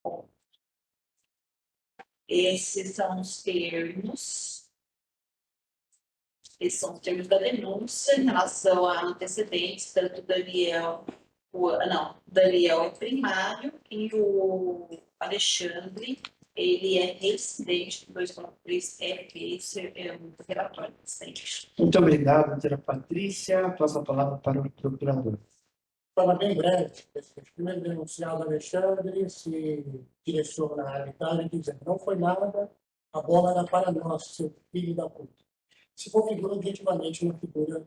Bom, esses são os termos. Esses são os termos da denúncia em relação a antecedentes, tanto Daniel é primário e o Alexandre, ele é residente do 243 esse é um relatório recente. Muito obrigado, doutora Patrícia. Passo a palavra para o procurador. fala bem breve. O primeiro denunciado Alexandre se direciona à arbitragem dizendo não foi nada, a bola era para nós, seu filho da puta. Se configura objetivamente uma figura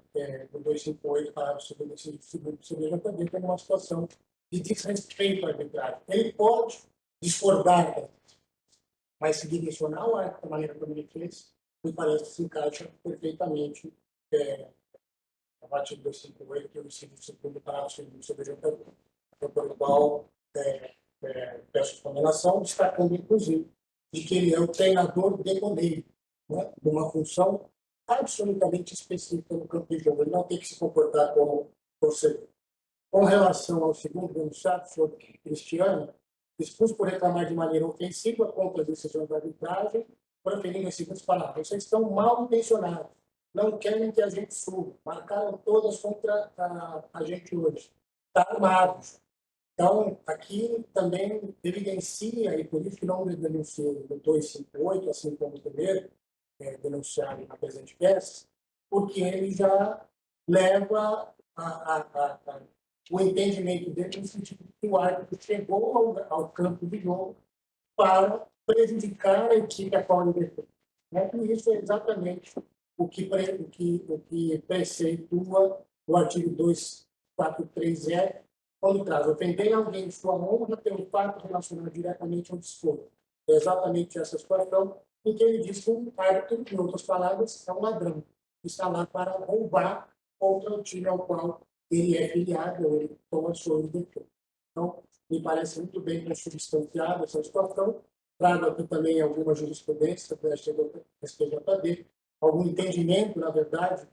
do 258 para o segundo CBJD como uma situação de desrespeito à arbitragem. Ele pode discordar, mas se direcionar o árbitro da maneira como ele fez, me parece que se encaixa perfeitamente a partir do 258, que eu decido segundo parágrafo do CBJD, pelo qual peço condenação, destacando, inclusive, de que ele é o treinador de goleiro, né, de uma função absolutamente específica no campo de jogo. Ele não tem que se comportar como torcedor. Com relação ao segundo denunciado, sobre Cristiano, expus por reclamar de maneira ofensiva contra as decisões da arbitragem, proferindo as seguintes palavras: vocês estão mal intencionados, não querem que a gente suba, marcaram todas contra a gente hoje, está armados. Então, aqui também evidencia, e por isso que não denunciei no 258, assim como o primeiro denunciado na presente peça, porque ele já leva o entendimento dele no sentido que o árbitro chegou ao campo de jogo para prejudicar a equipe a qual ele defende. E isso é exatamente o que preceitua o artigo 243-0, quando traz ofender alguém de sua honra pelo fato relacionado diretamente ao desporto. É exatamente essa situação em que ele diz que um árbitro, em outras palavras, é um ladrão, que está lá para roubar contra o time ao qual ele é filiado, ou ele toma ações de defesa. Então, me parece muito bem consubstanciada essa situação. Trago aqui também alguma jurisprudência da STJD, algum entendimento, na verdade,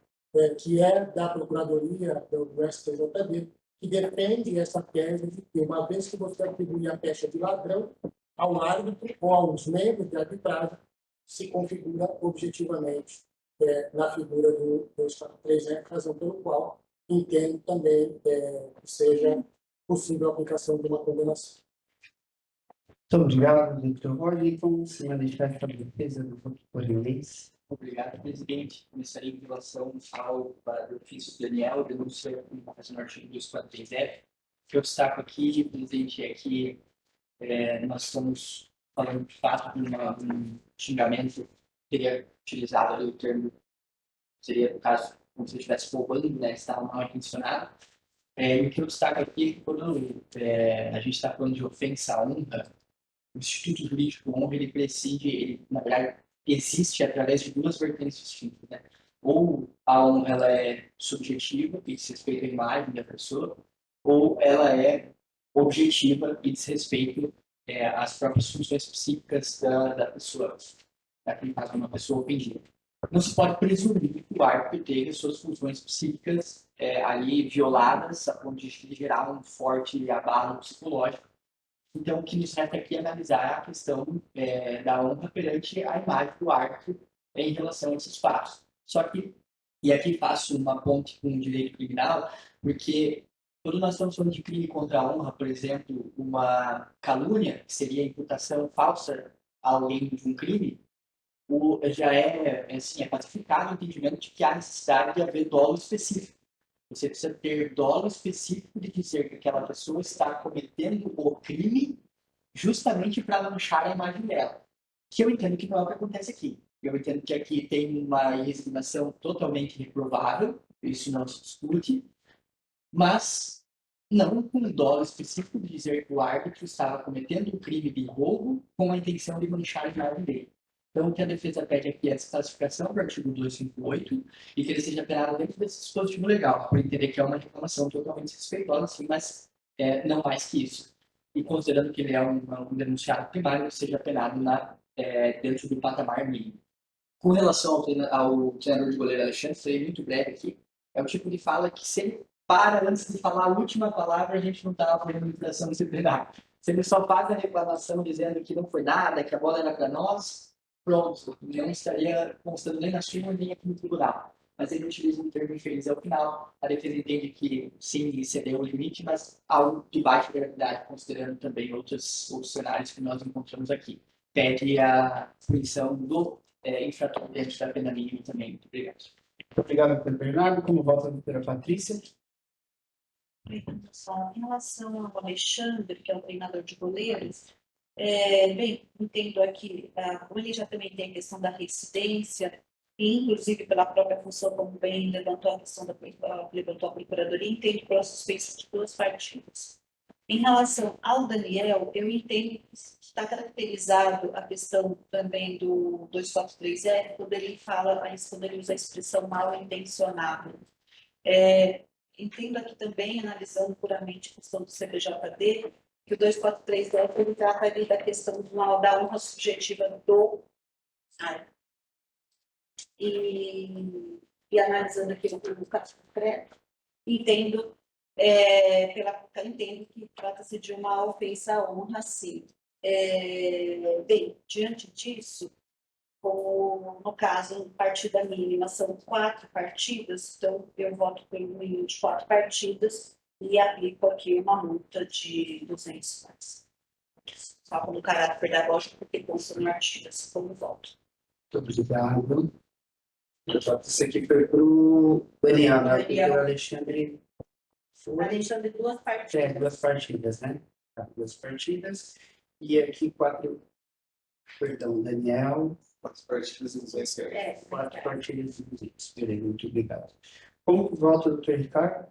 que é da Procuradoria do STJD, que defende essa tese de que, uma vez que você atribui a pecha de ladrão ao árbitro ou aos membros de arbitragem, se configura objetivamente na figura do Estado 3, razão pelo qual entendo também que seja possível a aplicação de uma condenação. Muito obrigado, doutor Wellington. Se manifesta a defesa do voto por inglês. Obrigado, presidente. Começaria em relação ao ofício Daniel, denúncia com base no artigo 243F. O que eu destaco aqui, presidente, é que nós estamos falando de fato de um xingamento que teria utilizado ali o termo, seria, no caso, como se eu estivesse roubando, né, estava mal intencionado. O que eu destaco aqui é que quando a gente está falando de ofensa à honra, o Instituto Jurídico Honra, ele preside, ele, na verdade, existe através de duas vertentes distintas, né? Ou a honra ela é subjetiva e diz respeito à imagem da pessoa, ou ela é objetiva e diz respeito às próprias funções psíquicas da pessoa, naquele caso, uma pessoa ofendida. Não se pode presumir que o árbitro teve suas funções psíquicas ali violadas, a ponto de gerar um forte abalo psicológico. Então, o que nos resta aqui é analisar a questão da honra perante a imagem do árbitro em relação a esses fatos. Só que, e aqui faço uma ponte com o direito criminal, porque quando nós estamos falando de crime contra a honra, por exemplo, uma calúnia, que seria a imputação falsa a alguém de um crime, já é pacificado o entendimento de que há necessidade de haver dolo específico. Você precisa ter dolo específico de dizer que aquela pessoa está cometendo o crime justamente para manchar a imagem dela. Que eu entendo que não é o que acontece aqui. Eu entendo que aqui tem uma resignação totalmente reprovável, isso não se discute, mas não com dolo específico de dizer que o árbitro estava cometendo um crime de roubo com a intenção de manchar a imagem dele. Então, o que a defesa pede aqui é essa classificação do artigo 258 e que ele seja penado dentro desse dispositivo legal, por entender que é uma reclamação totalmente respeitosa, sim, mas não mais que isso. E considerando que ele é um denunciado primário, que seja penado dentro do patamar mínimo. Com relação ao treinador de goleiro Alexandre, serei muito breve aqui, é o tipo de fala que se ele para antes de falar a última palavra, a gente não estava fazendo infração disciplinar. Se ele só faz a reclamação dizendo que não foi nada, que a bola era para nós, pronto, não estaria constando nem na súmula nem aqui no tribunal. Mas ele utiliza um termo infeliz ao final. A defesa entende que sim, excedeu o limite, mas algo de baixa gravidade, considerando também outros cenários que nós encontramos aqui. Pede a punição do infrator dentro da pena mínima também. Muito obrigado. Obrigado, doutor Bernardo. Como vota a doutora Patrícia? Em relação ao Alexandre, que é o treinador de goleiros, Bem, entendo aqui, como ele já também tem a questão da residência, e inclusive pela própria função, como bem levantou a questão levantou a Procuradoria, entendo pela suspensa de 2 partidas. Em relação ao Daniel, eu entendo que está caracterizado a questão também do 243-R, quando ele fala, quando ele usa a expressão mal intencionado. Entendo aqui também, analisando puramente a questão do CPJD, que o 243-F ele trata ali da questão da honra subjetiva do árbitro. E analisando aqui o caso concreto, entendo que trata-se de uma ofensa à honra, sim. Bem, diante disso, como no caso, partida mínima são 4 partidas, então eu voto pelo mínimo de 4 partidas e aplico aqui uma multa de R$200. Só como caráter pedagógico, porque consta no artigo, assim como voto. Muito obrigado. Isso aqui foi para o Daniel, né? Daniel. O Alexandre foi. Alexandre, 2 partidas. 2 partidas, né? Tá, 2 partidas. E aqui 4. Perdão, Daniel. 4 partidas e 200 reais. 4 partidas e 200. Beleza, muito obrigado. Como que vota o doutor Ricardo?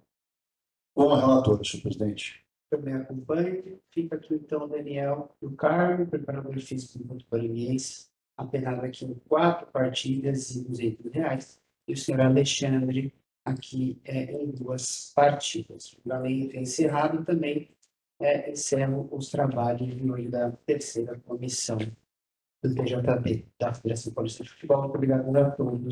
Como relator, senhor presidente. Também acompanho. Fica aqui então Daniel do Carmo, preparador físico do Ponto Paranaense, apenado aqui em 4 partidas e R$200. E o senhor Alexandre aqui em 2 partidas. A lei foi encerrada e também encerram os trabalhos de hoje da 3ª comissão do TJD, da Federação Paulista de Futebol. Muito obrigado a todos.